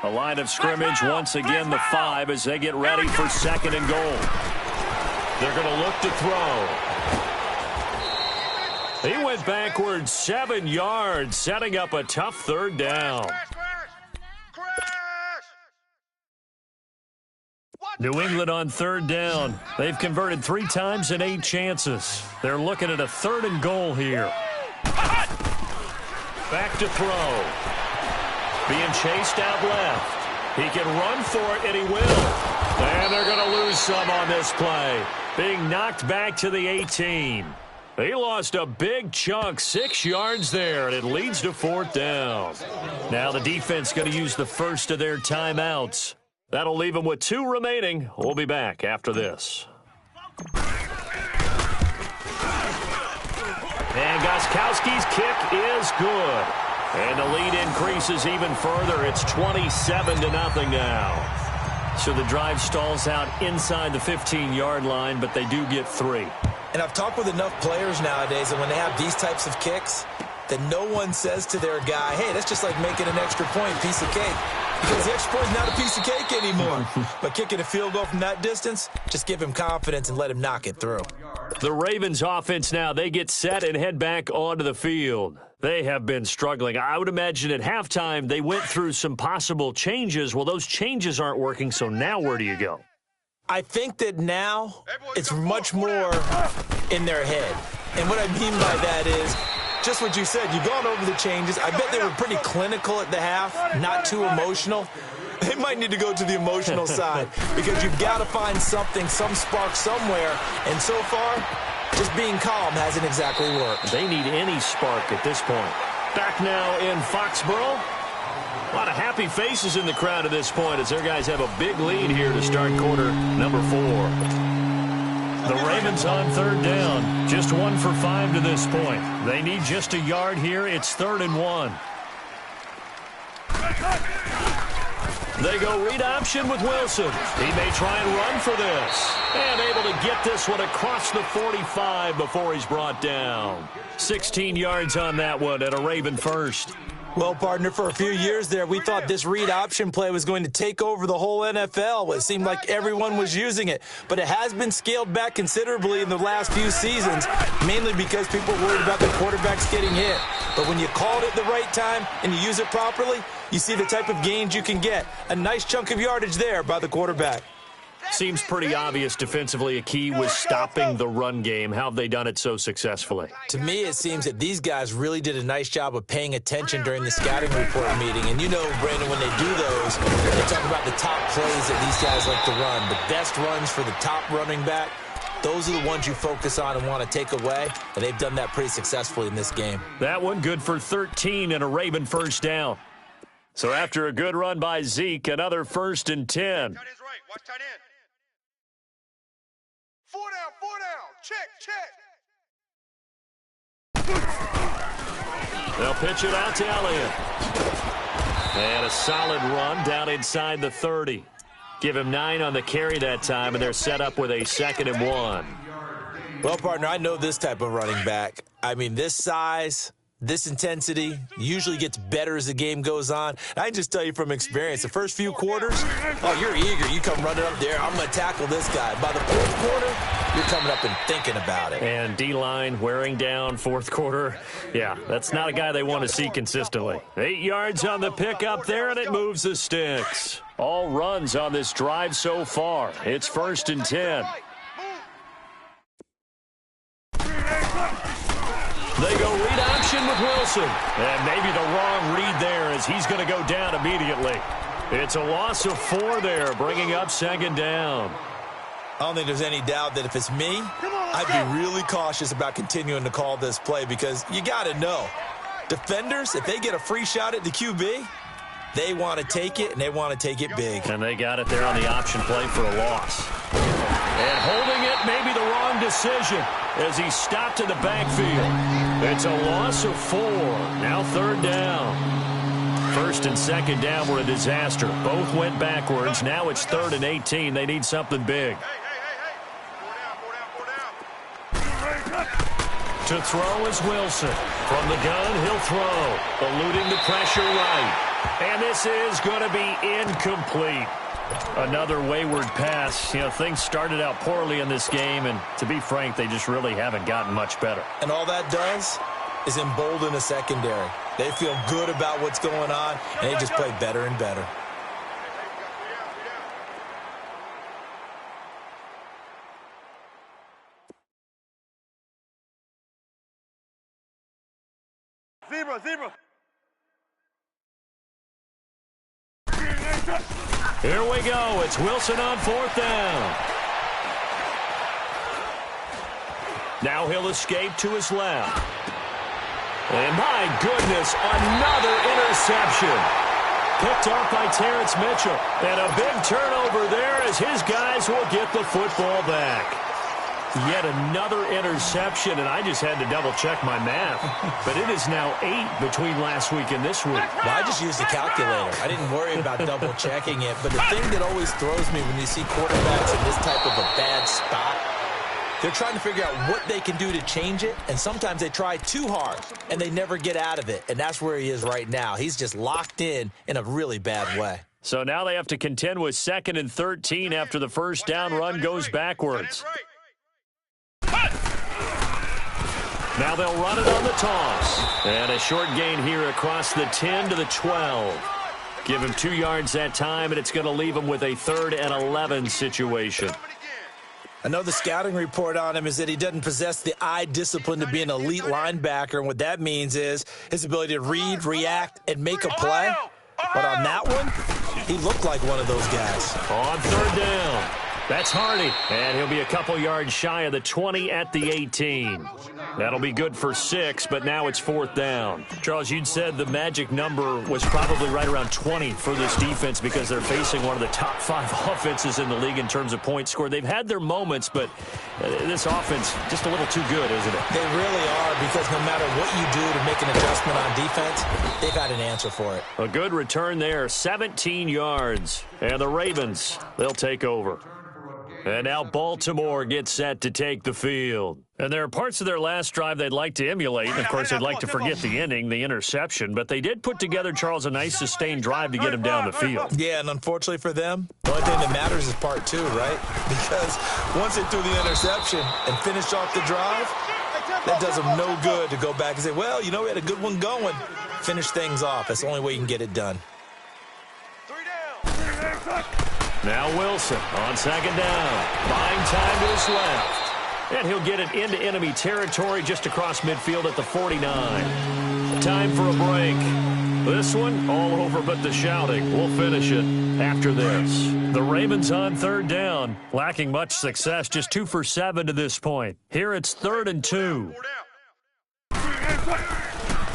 A line of scrimmage, once again the 5 as they get ready for 2nd and goal. They're going to look to throw. He went backwards 7 yards, setting up a tough 3rd down. New England on 3rd down. They've converted 3 times in 8 chances. They're looking at a 3rd and goal here. Back to throw. Being chased out left. He can run for it, and he will. And they're going to lose some on this play. Being knocked back to the 18. He lost a big chunk, 6 yards there, and it leads to 4th down. Now the defense going to use the first of their timeouts. That'll leave them with 2 remaining. We'll be back after this. And Gostkowski's kick is good. And the lead increases even further. It's 27-0 now. So the drive stalls out inside the 15-yard line, but they do get 3. And I've talked with enough players nowadays that when they have these types of kicks, that no one says to their guy, hey, that's just like making an extra point, piece of cake. Because the extra point is not a piece of cake anymore. But kicking a field goal from that distance, just give him confidence and let him knock it through. The Ravens offense now, they get set and head back onto the field. They have been struggling. I would imagine at halftime they went through some possible changes. Well, those changes aren't working, so now where do you go? I think that now it's much more in their head. And what I mean by that is just what you said. You've gone over the changes. I bet they were pretty clinical at the half, not too emotional. They might need to go to the emotional side because you've got to find something, some spark somewhere. And so far, just being calm hasn't exactly worked. They need any spark at this point. Back now in Foxborough. A lot of happy faces in the crowd at this point as their guys have a big lead here to start quarter number 4. The Ravens on third down. Just 1 for 5 to this point. They need just a yard here. It's 3rd and 1. They go read option with Wilson. He may try and run for this. And able to get this one across the 45 before he's brought down. 16 yards on that one and a Raven first. Well, partner, for a few years there, we thought this read option play was going to take over the whole NFL. It seemed like everyone was using it. But it has been scaled back considerably in the last few seasons, mainly because people are worried about the quarterbacks getting hit. But when you call it at the right time and you use it properly, you see the type of gains you can get. A nice chunk of yardage there by the quarterback. Seems pretty obvious defensively a key was stopping the run game. How have they done it so successfully? To me, it seems that these guys really did a nice job of paying attention during the scouting report meeting. And you know, Brandon, when they do those, they talk about the top plays that these guys like to run. The best runs for the top running back, those are the ones you focus on and want to take away. And they've done that pretty successfully in this game. That one good for 13 and a Raven first down. So after a good run by Zeke, another 1st and 10. Tight end's right. Watch tight end. 4 down. Check. They'll pitch it out to Elliott. And a solid run down inside the 30. Give him 9 on the carry that time, and they're set up with a 2nd and 1. Well, partner, I know this type of running back. I mean, this size, this intensity usually gets better as the game goes on. And I can just tell you from experience, the first few quarters, oh, you're eager. You come running up there. I'm going to tackle this guy. By the 4th quarter, you're coming up and thinking about it. And D-line wearing down 4th quarter. Yeah, that's not a guy they want to see consistently. 8 yards on the pickup there, and it moves the sticks. All runs on this drive so far. It's 1st and 10. They go read option with Wilson. And maybe the wrong read there as he's going to go down immediately. It's a loss of 4 there, bringing up 2nd down. I don't think there's any doubt that if it's me, I'd be really cautious about continuing to call this play because you got to know, defenders, if they get a free shot at the QB, they want to take it, and they want to take it big. And they got it there on the option play for a loss. And holding it may be the wrong decision as he stopped in the backfield. It's a loss of 4. Now 3rd down. 1st and 2nd down were a disaster. Both went backwards. Now it's 3rd and 18. They need something big. To throw is Wilson. From the gun, he'll throw. Eluding the pressure right. And this is going to be incomplete. Another wayward pass. You know, things started out poorly in this game, and to be frank, they just really haven't gotten much better. And all that does is embolden a secondary. They feel good about what's going on, and they just play better and better. Zebra. Here we go. It's Wilson on 4th down. Now he'll escape to his left. And my goodness, another interception. Picked off by Terrence Mitchell. And a big turnover there as his guys will get the football back. Yet another interception, and I just had to double-check my math. But it is now 8 between last week and this week. Well, I just used a calculator. I didn't worry about double-checking it. But the thing that always throws me when you see quarterbacks in this type of a bad spot, they're trying to figure out what they can do to change it, and sometimes they try too hard, and they never get out of it. And that's where he is right now. He's just locked in a really bad way. So now they have to contend with 2nd and 13 after the first down run goes backwards. Now they'll run it on the toss. And a short gain here across the 10 to the 12. Give him 2 yards that time, and it's going to leave him with a 3rd and 11 situation. I know the scouting report on him is that he doesn't possess the eye discipline to be an elite linebacker, and what that means is his ability to read, react, and make a play. But on that one, he looked like one of those guys. On 3rd down. That's Hardy, and he'll be a couple yards shy of the 20 at the 18. That'll be good for 6, but now it's 4th down. Charles, you'd said the magic number was probably right around 20 for this defense because they're facing one of the top 5 offenses in the league in terms of points scored. They've had their moments, but this offense just a little too good, isn't it? They really are, because no matter what you do to make an adjustment on defense, they've had an answer for it. A good return there, 17 yards. And the Ravens, they'll take over. And now Baltimore gets set to take the field. And there are parts of their last drive they'd like to emulate. And, of course, they'd like to forget the ending, the interception. But they did put together, Charles, a nice sustained drive to get him down the field. Yeah, and unfortunately for them, the only thing that matters is part 2, right? Because once they threw the interception and finished off the drive, that does them no good to go back and say, well, you know, we had a good one going. Finish things off. That's the only way you can get it done. Now Wilson on 2nd down. Buying time to his left. And he'll get it into enemy territory just across midfield at the 49. Time for a break. This one all over but the shouting. We'll finish it after this. The Ravens on 3rd down. Lacking much success. Just 2 for 7 to this point. Here it's 3rd and 2.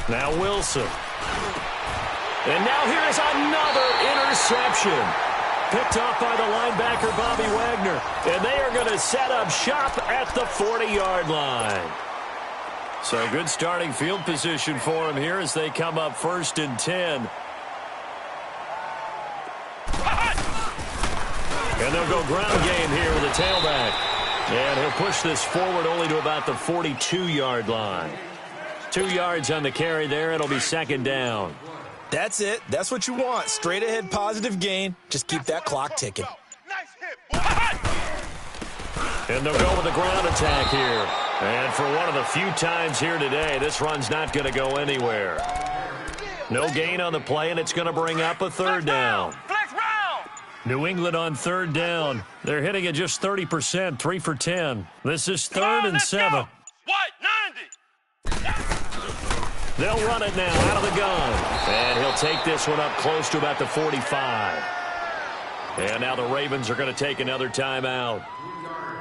Now Wilson. And now here is another interception. Picked off by the linebacker, Bobby Wagner. And they are going to set up shop at the 40-yard line. So good starting field position for them here as they come up 1st and 10. And they'll go ground game here with a tailback. And he'll push this forward only to about the 42-yard line. 2 yards on the carry there. It'll be 2nd down. That's it. That's what you want. Straight ahead positive gain. Just keep that clock ticking. And they'll go with a ground attack here. And for one of the few times here today, this run's not going to go anywhere. No gain on the play, and it's going to bring up a 3rd down. New England on 3rd down. They're hitting it just 30%, 3 for 10. This is 3rd and 7. They'll run it now out of the gun. And he'll take this one up close to about the 45. And now the Ravens are going to take another timeout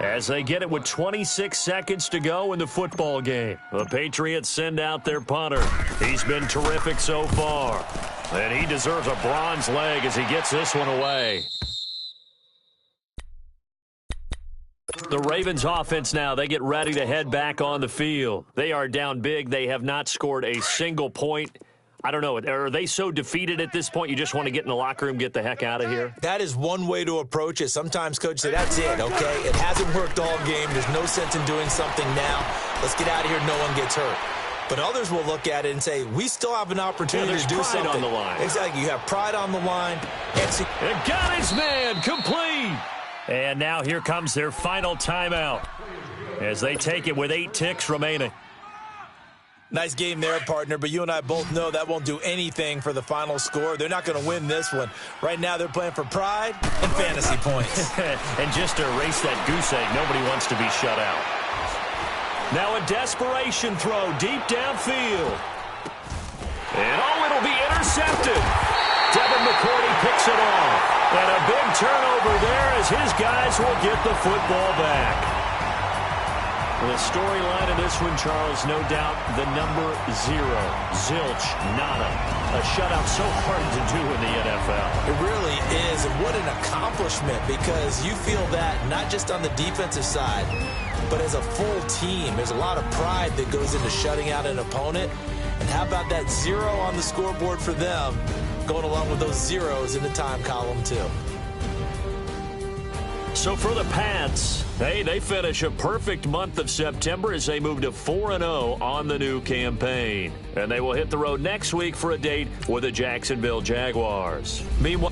as they get it with 26 seconds to go in the football game. The Patriots send out their punter. He's been terrific so far. And he deserves a bronze leg as he gets this one away. The Ravens offense now, they get ready to head back on the field. They are down big. They have not scored a single point. I don't know. Are they so defeated at this point you just want to get in the locker room, get the heck out of here? That is one way to approach it. Sometimes coaches say, that's it, okay? It hasn't worked all game. There's no sense in doing something now. Let's get out of here. No one gets hurt. But others will look at it and say, we still have an opportunity to do something. On the line. Exactly. You have pride on the line. And got his man complete. And now here comes their final timeout as they take it with 8 ticks remaining. Nice game there, partner, but you and I both know that won't do anything for the final score. They're not going to win this one. Right now they're playing for pride and fantasy points. And just to erase that goose egg, nobody wants to be shut out. Now a desperation throw deep downfield. And it'll be intercepted. Devin McCourty picks it off. And a big turnover there as his guys will get the football back. The storyline of this one, Charles, no doubt the number 0. Zilch, nada. A shutout so hard to do in the NFL. It really is, and what an accomplishment, because you feel that not just on the defensive side, but as a full team. There's a lot of pride that goes into shutting out an opponent. And how about that 0 on the scoreboard for them, going along with those zeros in the time column, too. So for the Pats, they finish a perfect month of September as they move to 4-0 on the new campaign. And they will hit the road next week for a date with the Jacksonville Jaguars. Meanwhile,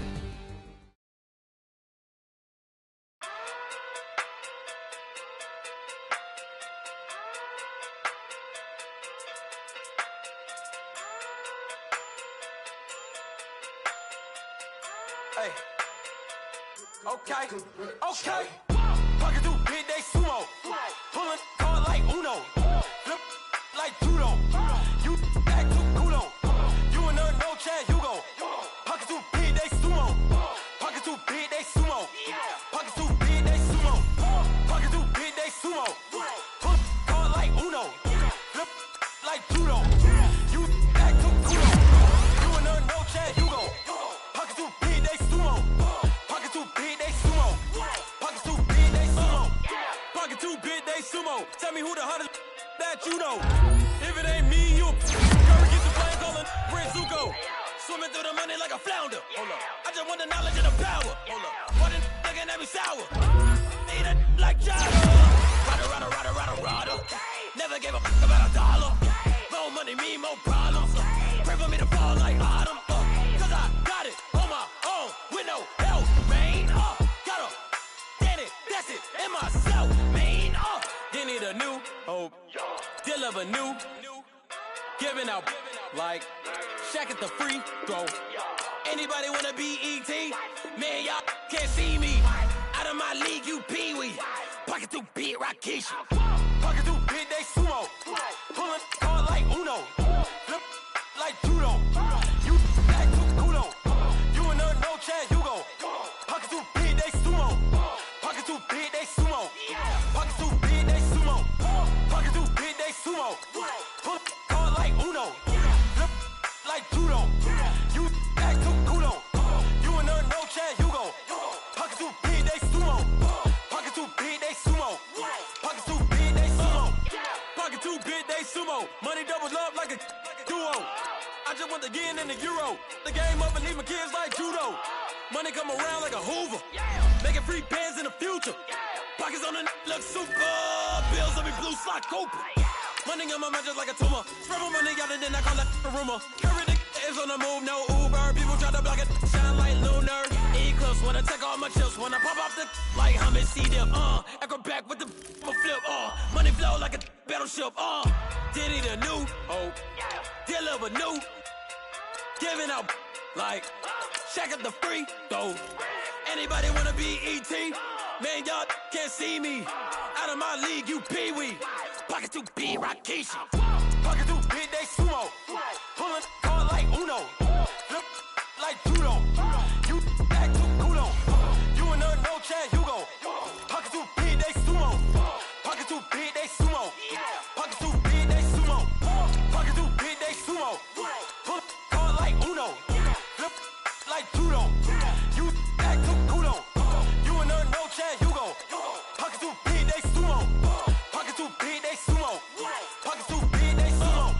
Okay. Pocket through big, they sumo. Pulling card like Uno. Flip like judo. You back to kudo. You and no chance, you go. Pocket through big, they sumo. Pocket through big, they sumo. Pocket through big, they sumo. they sumo. Tell me who the hottest that you know. If it ain't me, you Curry get the plane calling Prince Zuko. Swimming through the money like a flounder. Hold up. I just want the knowledge and the power. Hold up. Why the looking at me sour? Eat it like Jada. Rada. Never gave a about a dollar. More money, me, more problems. Pray for me to fall like autumn. Cause I got it on my own with no help, man. Got a get it, that's it, in myself, man. They need a new hope. Deal of a new. Giving out like Shaq at the free throw. Anybody wanna be E.T.? Man, y'all can't see me. Out of my league, you pee-wee. Pocket too big, Rakisha. Pocket too big, they sumo. Pulling card like Uno. Flip like judo. You back to kudo. You and her, no Chad Hugo. Pocket too big, they sumo. Pocket too big, they sumo. Pocket too big, they sumo. Pocket too big, they sumo. Pull card like Uno. Flip like judo. You back to kudo. You and her, no Chad Hugo. Pocket too big, they sumo. Pocket too big, they sumo. Pocket too big, they sumo. Pocket too big, they sumo. Money doubles up like a duo. I just want the yen and the euro. The game up and leave my kids like judo. Money come around like a Hoover. Making free bands in the future. Pockets on the look super. Bills on me blue slot Cooper. Money on my mind just like a tumor. Spread my money out and then I call that a rumor. Curry the is on the move, no Uber. People try to block it, shine like lunar. Eclipse when I take all my chips. When I pop off the like Hummus C-dip. Acrobat with the flip. Money flow like a battleship. Diddy the new hope. Deliver new. Giving out like Shaq at the free throw. Anybody wanna be E.T.? Man, y'all can't see me. Out of my league, you pee-wee. Pocket too big, Rakisha. Pocket too big, they sumo. Pulling card like Uno. Flip like judo. You back to kudo. You and her, no Chad Hugo. Pocket too big, they sumo. Pocket too big, they sumo. Pocket too big, they sumo. Pocket too big, they sumo. Pull card like Uno. Flip like judo. You back to kudo. You and her, no Chad Hugo. Pocket too big, they sumo. Pocket too big, they sumo. Pocket too big, they sumo.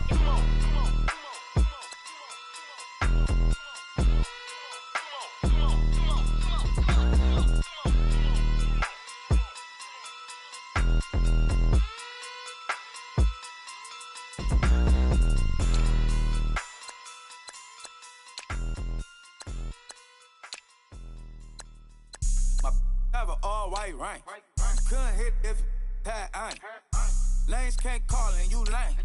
My have an all white rank. Couldn't hit if it had ain't. Lanes can't call and you lame.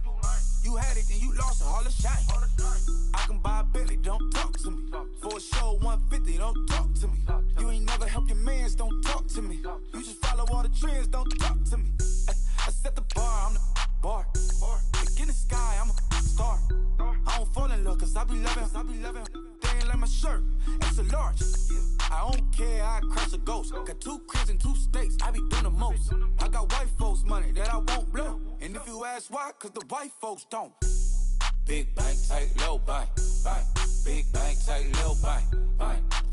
You had it and you lost all the shine. I can buy a Billy, don't talk to me. For a show 150, don't talk to me. You ain't never help your mans, don't talk to me. You just follow all the trends, don't talk to me. I set the bar, I'm the bar. Look in the sky, I'm a star. I don't fall in love cause I be loving. They ain't like my shirt, it's a large. I don't care, I crush a ghost. Got 2 cribs and 2 states, I be doing the most. I got white folks money that I won't blow. And if you ask why, cause the white folks don't. Big bank, tight, low bank. Big bank, tight, low bank.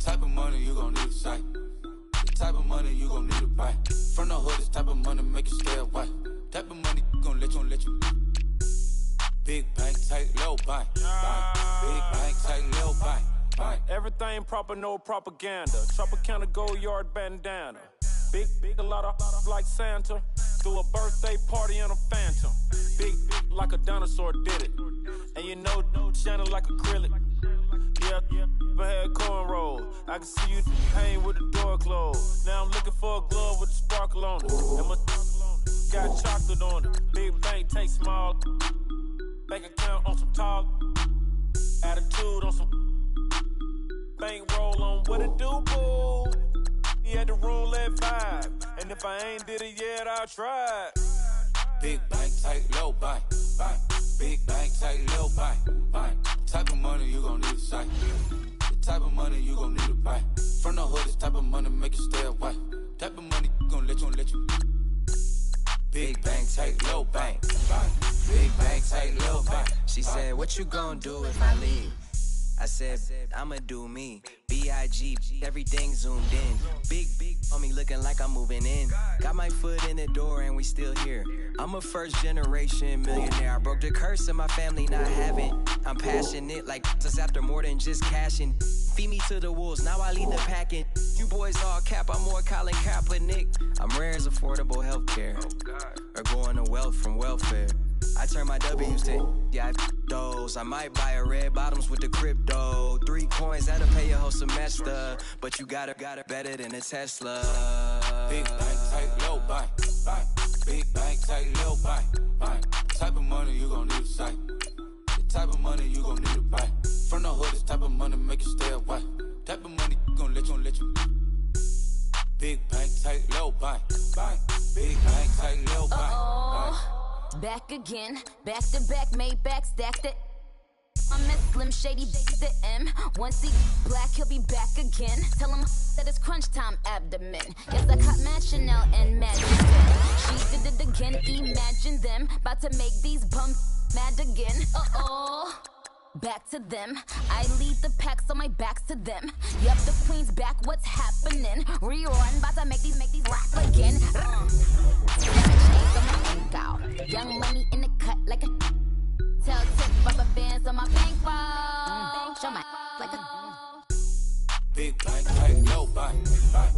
Type of money you gon' need a sight. The type of money you gon' need to buy. From the hood, this type of money make you stay away. Type of money gon' let you. Big bank, tight, low bank. Big bank, tight, low bank. Everything proper, no propaganda. Tropicana gold yard bandana. Big, a lot of like Santa. Threw a birthday party in a phantom. Big like a dinosaur did it. And you know, shining like acrylic. Yeah, I had cornrows. I can see you hang with the door closed. Now I'm looking for a glove with a sparkle on it. And my got chocolate on it. Big bank, take small. Bank account on some talk. Attitude on some. Bankroll on what it do, boo. He had the roulette vibe. And if I ain't did it yet, I'll try. Big bank, tight, low bank. Big bank, tight, low bank. Type of money you gon' need a sight. The type of money you gon' need to buy. From the hood, this type of money make you stay away. Type of money gon' let you. Big bank, tight, low bank. Big bank, tight, low bank. She said, what you gonna do if I leave? I said, I'ma do me. B.I.G. Everything zoomed in. Big on me looking like I'm moving in. Got my foot in the door and we still here. I'm a first generation millionaire. I broke the curse of my family not having. I'm passionate like this after more than just cashing. Feed me to the wolves, now I lead the packing. You boys all cap, I'm more Colin Kaepernick. I'm rare as affordable healthcare. Or going to wealth from welfare. I turn my W's to those. I might buy a red bottoms with the crypto. 3 coins, that'll pay your whole semester. But you got it better than a Tesla. Big bank, take low bank. Big bank, take low bank. Type of money you gon' need to sight. The type of money you gon' need to buy. From the hood, this type of money make you stay away. Type of money gon' let you. Big bank, take low bank. Big bank, take low bank. Back again, back to back, made back, stacked it. I'm at Slim Shady, the M. Once he black, he'll be back again. Tell him that it's crunch time abdomen. Yes, I caught Mad Chanel and Magic. She did it again, imagine them. About to make these bums mad again. Back to them. I lead the pack, so my back's to them. Yup, the queen's back, what's happening? Rerun, about to make these rap again. Young money in the cut like a tell tip rubber bands on my bankroll. Show my like a big bank, take low bank. Big bank,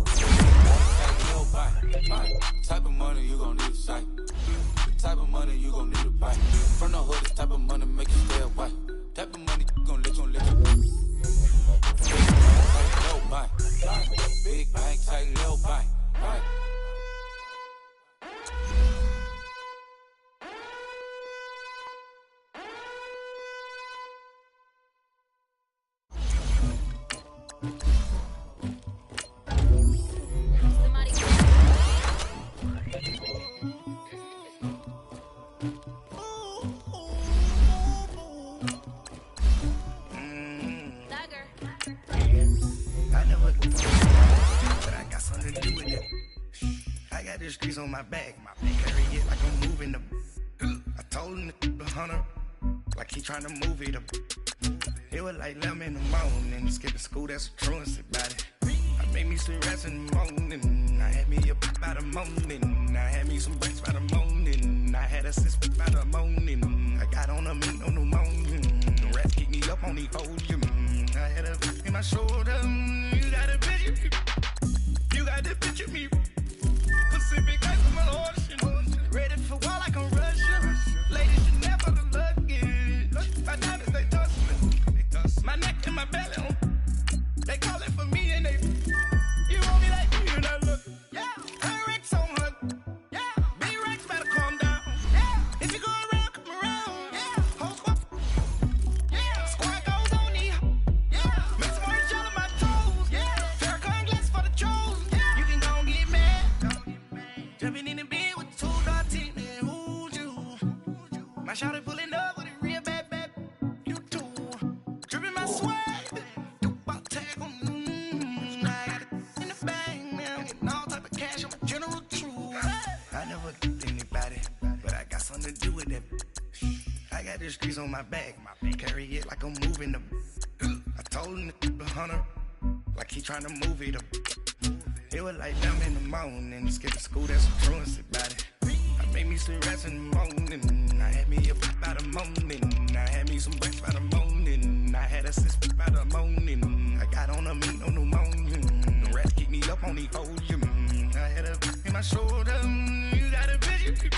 take low bank. Type of money you gon' need to sight. The type of money you gon' need to buy. From the hood, this type of money make you stay away. Type of money gon' let you. Big bank, take low bank. Big bank, take low bank. Streets on my back, carry it like I'm moving the. I told him the hunter, like he trying to move it up. It was like 11 in the morning, skipping school, that's a truancy about it. I made me some rest in the morning, I had me up by the morning. I had me some breaks by the morning, I had a sis by the morning. I got on a meat on the morning, the rats keep me up on the podium. I had a in my shoulder, you got a picture me, you got the picture me. Pacific ice from an ocean, ready for war like I'm Russian. Ladies, you never the luggage. My diamonds, they touch me. My neck and my belly, they call it for me and they. You want me like you, and I look. Yeah, her Rex on her. Yeah, B-Rex better calm down. Yeah, if you go around, come around. Yeah, whole squad. Yeah, squad goes on me. Yeah, make some orange gel on my toes. Yeah, Farrakhan glass for the trolls. Yeah, you can go and get mad. Jumping in the bed with 2 dark teeth, and who's you? My shawty pulling up with a real bad, you too. Dripping my swag, Dupac tag on, I got it in the bag now, getting all type of cash, I'm a general true. I never get anybody, but I got something to do with that. I got the streets on my back, carry it like I'm moving the. I told him the hunter, like he trying to move it up. It was like 11 in the morning, skipping school, that's a truancy about it. I made me some rest in the morning, I had me up by the morning. I had me some breaks by the morning, I had a sis by the morning. I got on a meat on the morning, the rats keep me up on the podium. I had a in my shoulder, you got a picture.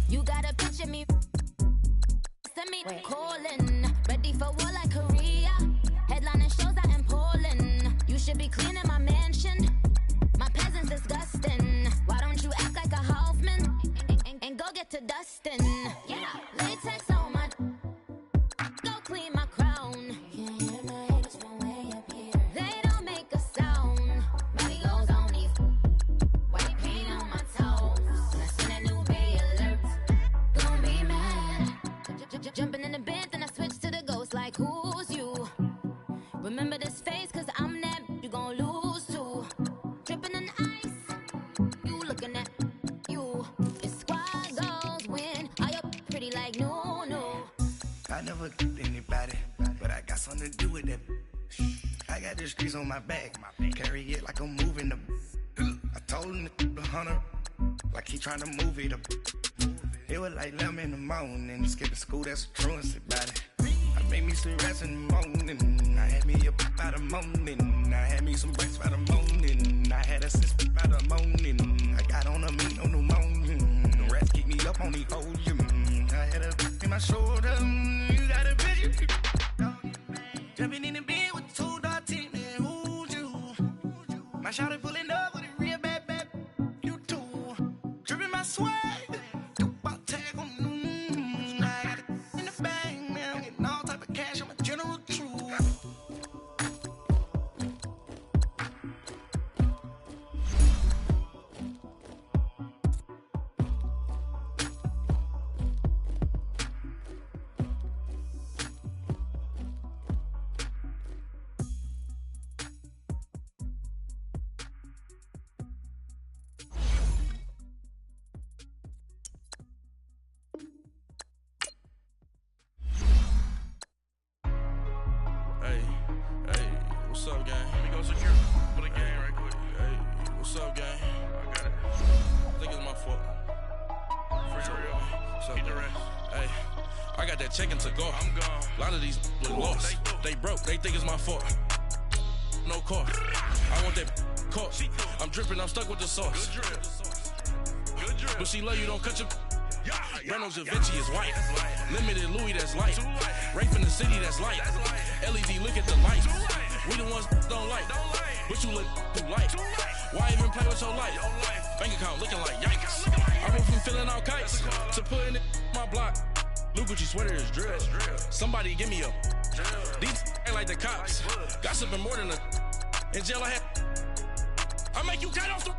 You got a picture me. Send me calling, ready for war like Korea. Headlining shows out in Poland. You should be cleaning my mansion. My peasants disgusting. Why don't you act like a Hoffman and go get to dustin'? Yeah, latex on my. Go clean my crown. They don't make a sound. Money goes on these. White paint on my toes. I seen a new bay alert. Gonna be mad. Jumping in the bed, then I switch to the ghost like who's you? Remember this face, cause I'm that you gon' lose too. Dripping in ice, you looking at you. It's squad goals win. Are you pretty like no? I never get anybody, but I got got something to do with that. I got the streets on my back. Carry it like I'm moving the. I told him the hunter, like he trying to move it up. It was like 11 in the morning. Skip to school, that's a truancy about it. I made me some rest in the morning. I had me up by the morning. I had me some breaks by the morning. I had a sis by the morning. I got on a meat on the morning. The rats keep me up on the podium. I had a in my shoulder. You got a bitch. Jumping in the bed with 2 dark teeth. Who's you? My shawty pulling up with a real bad. You too. Dripping my swag. What's up, gang? Let me go secure for the game right quick. Hey, what's up, gang? I got it. I think it's my fault. For real. What's up, the rest. Hey, I got that chicken to go. I'm gone. A lot of these look lost. They broke. They think it's my fault. No car. I want that caught. I'm dripping. I'm stuck with the sauce. Good drip. Good drip. But she love you. Don't cut your. Reynolds Da Vinci is white. Limited Louis, that's light. Rape in the city, that's light. LED, look at the lights. We the ones don't like. But you look too light. Why even play with your life? Bank account looking like yikes. I went from filling out kites to putting it in my block. Blue Gucci sweater is drip. Somebody give me a. These ain't like the cops. Gossiping more than a. In jail I had. I make you cut off the.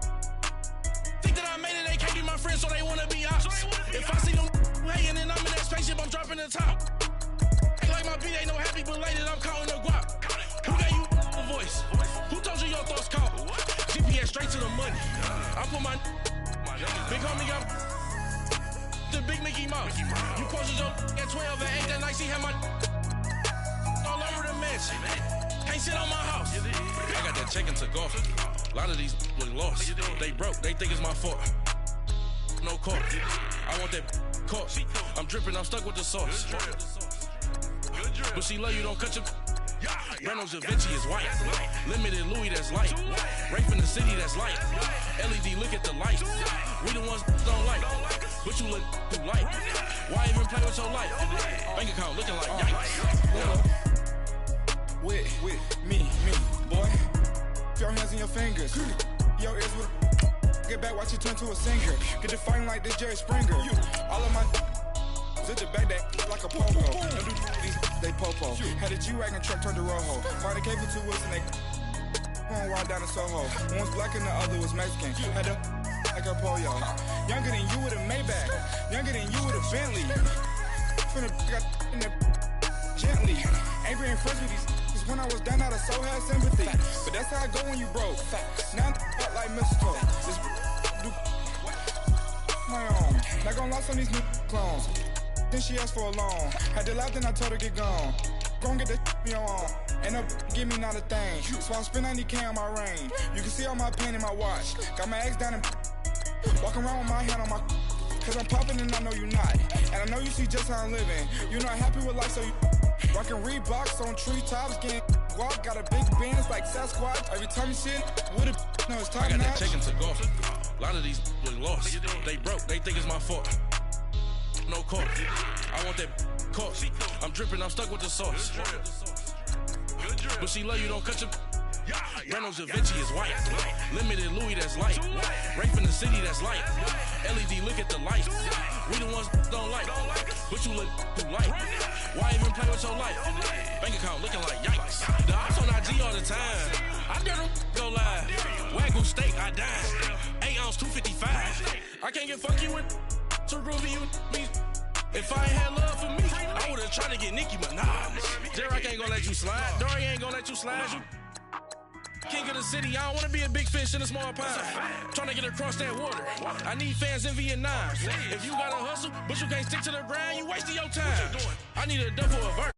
Think that I made it, they can't be my friends, so they wanna be ops. If I see them hating and I'm in that spaceship, I'm dropping the top. Ain't like my beat ain't no happy belated, I'm counting the guap. Who gave you a voice? Who told you your thoughts count? GPS straight to the money. I put my big homie got the big Mickey Mouse. You posted your at 12 and 8 that night, she had my all over the mansion. Can't sit on my house. I got that chicken to go. A lot of these look lost. They broke, they think it's my fault. No car. I want that caught. I'm dripping, I'm stuck with the sauce. But she love you, don't cut your. Reynolds Da Vinci is white. Limited Louis, that's light. Rape in the city, that's light. LED, look at the lights. We the ones don't like. But you look too light. Why even play with your life? Bank account looking like yikes. With me, boy. Your hands in your fingers. Your ears with a get back, watch you turn to a singer. Get to fighting like this Jerry Springer. All of my zit the back that like a popo. Don't do these, they popo. Had a G-Wagon truck turned to Rojo. Find a cable 2 wheels and they going wild down in Soho. One was black and the other was Mexican. Had a like a pollo. Younger than you with a Maybach. Younger than you with a Bentley. Finna got in the gently. Ain't been friends with these. When I was down, I so had sympathy. But that's how I go when you broke. Now I'm like mistletoe. Just do my own. Not gonna lost on these new clones. Then she asked for a loan. Had to laugh, then I told her get gone. Gon' get that me on. And no give me not a thing. So I spend 90K on my ring. You can see all my pain in my watch. Got my ex down and walking around with my hand on my. Cause I'm popping and I know you not. And I know you see just how I'm living. You're not happy with life, so you. Rockin' Reeboks on treetops, getting guap, got a big Benz like Sasquatch. Every time you see it, with a no, it's top notch. I got that chicken to go. A lot of these look lost. They broke, they think it's my fault. No car. I want that caught. I'm dripping, I'm stuck with the sauce. But she love you, don't cut your. Reynolds Da Vinci is white. Limited Louis, that's light. Rape in the city, that's light. LED, look at the lights. We the ones don't like. But you look too light. Why even play with your life? Bank account looking like yikes. The ops on IG all the time. I dare them go live. Wagyu steak, I died. 8 ounce, 255. I can't get fuck you with too groovy you me. If I ain't had love for me, I would've tried to get Nicki Minaj. J-Rock ain't gonna let you slide. Dory ain't gonna let you slide. You king of the city, I don't wanna be a big fish in a small pond. Trying to get across that water. I need fans in Vietnam. If you gotta hustle, but you can't stick to the grind, you wasting your time. I need a double of verse.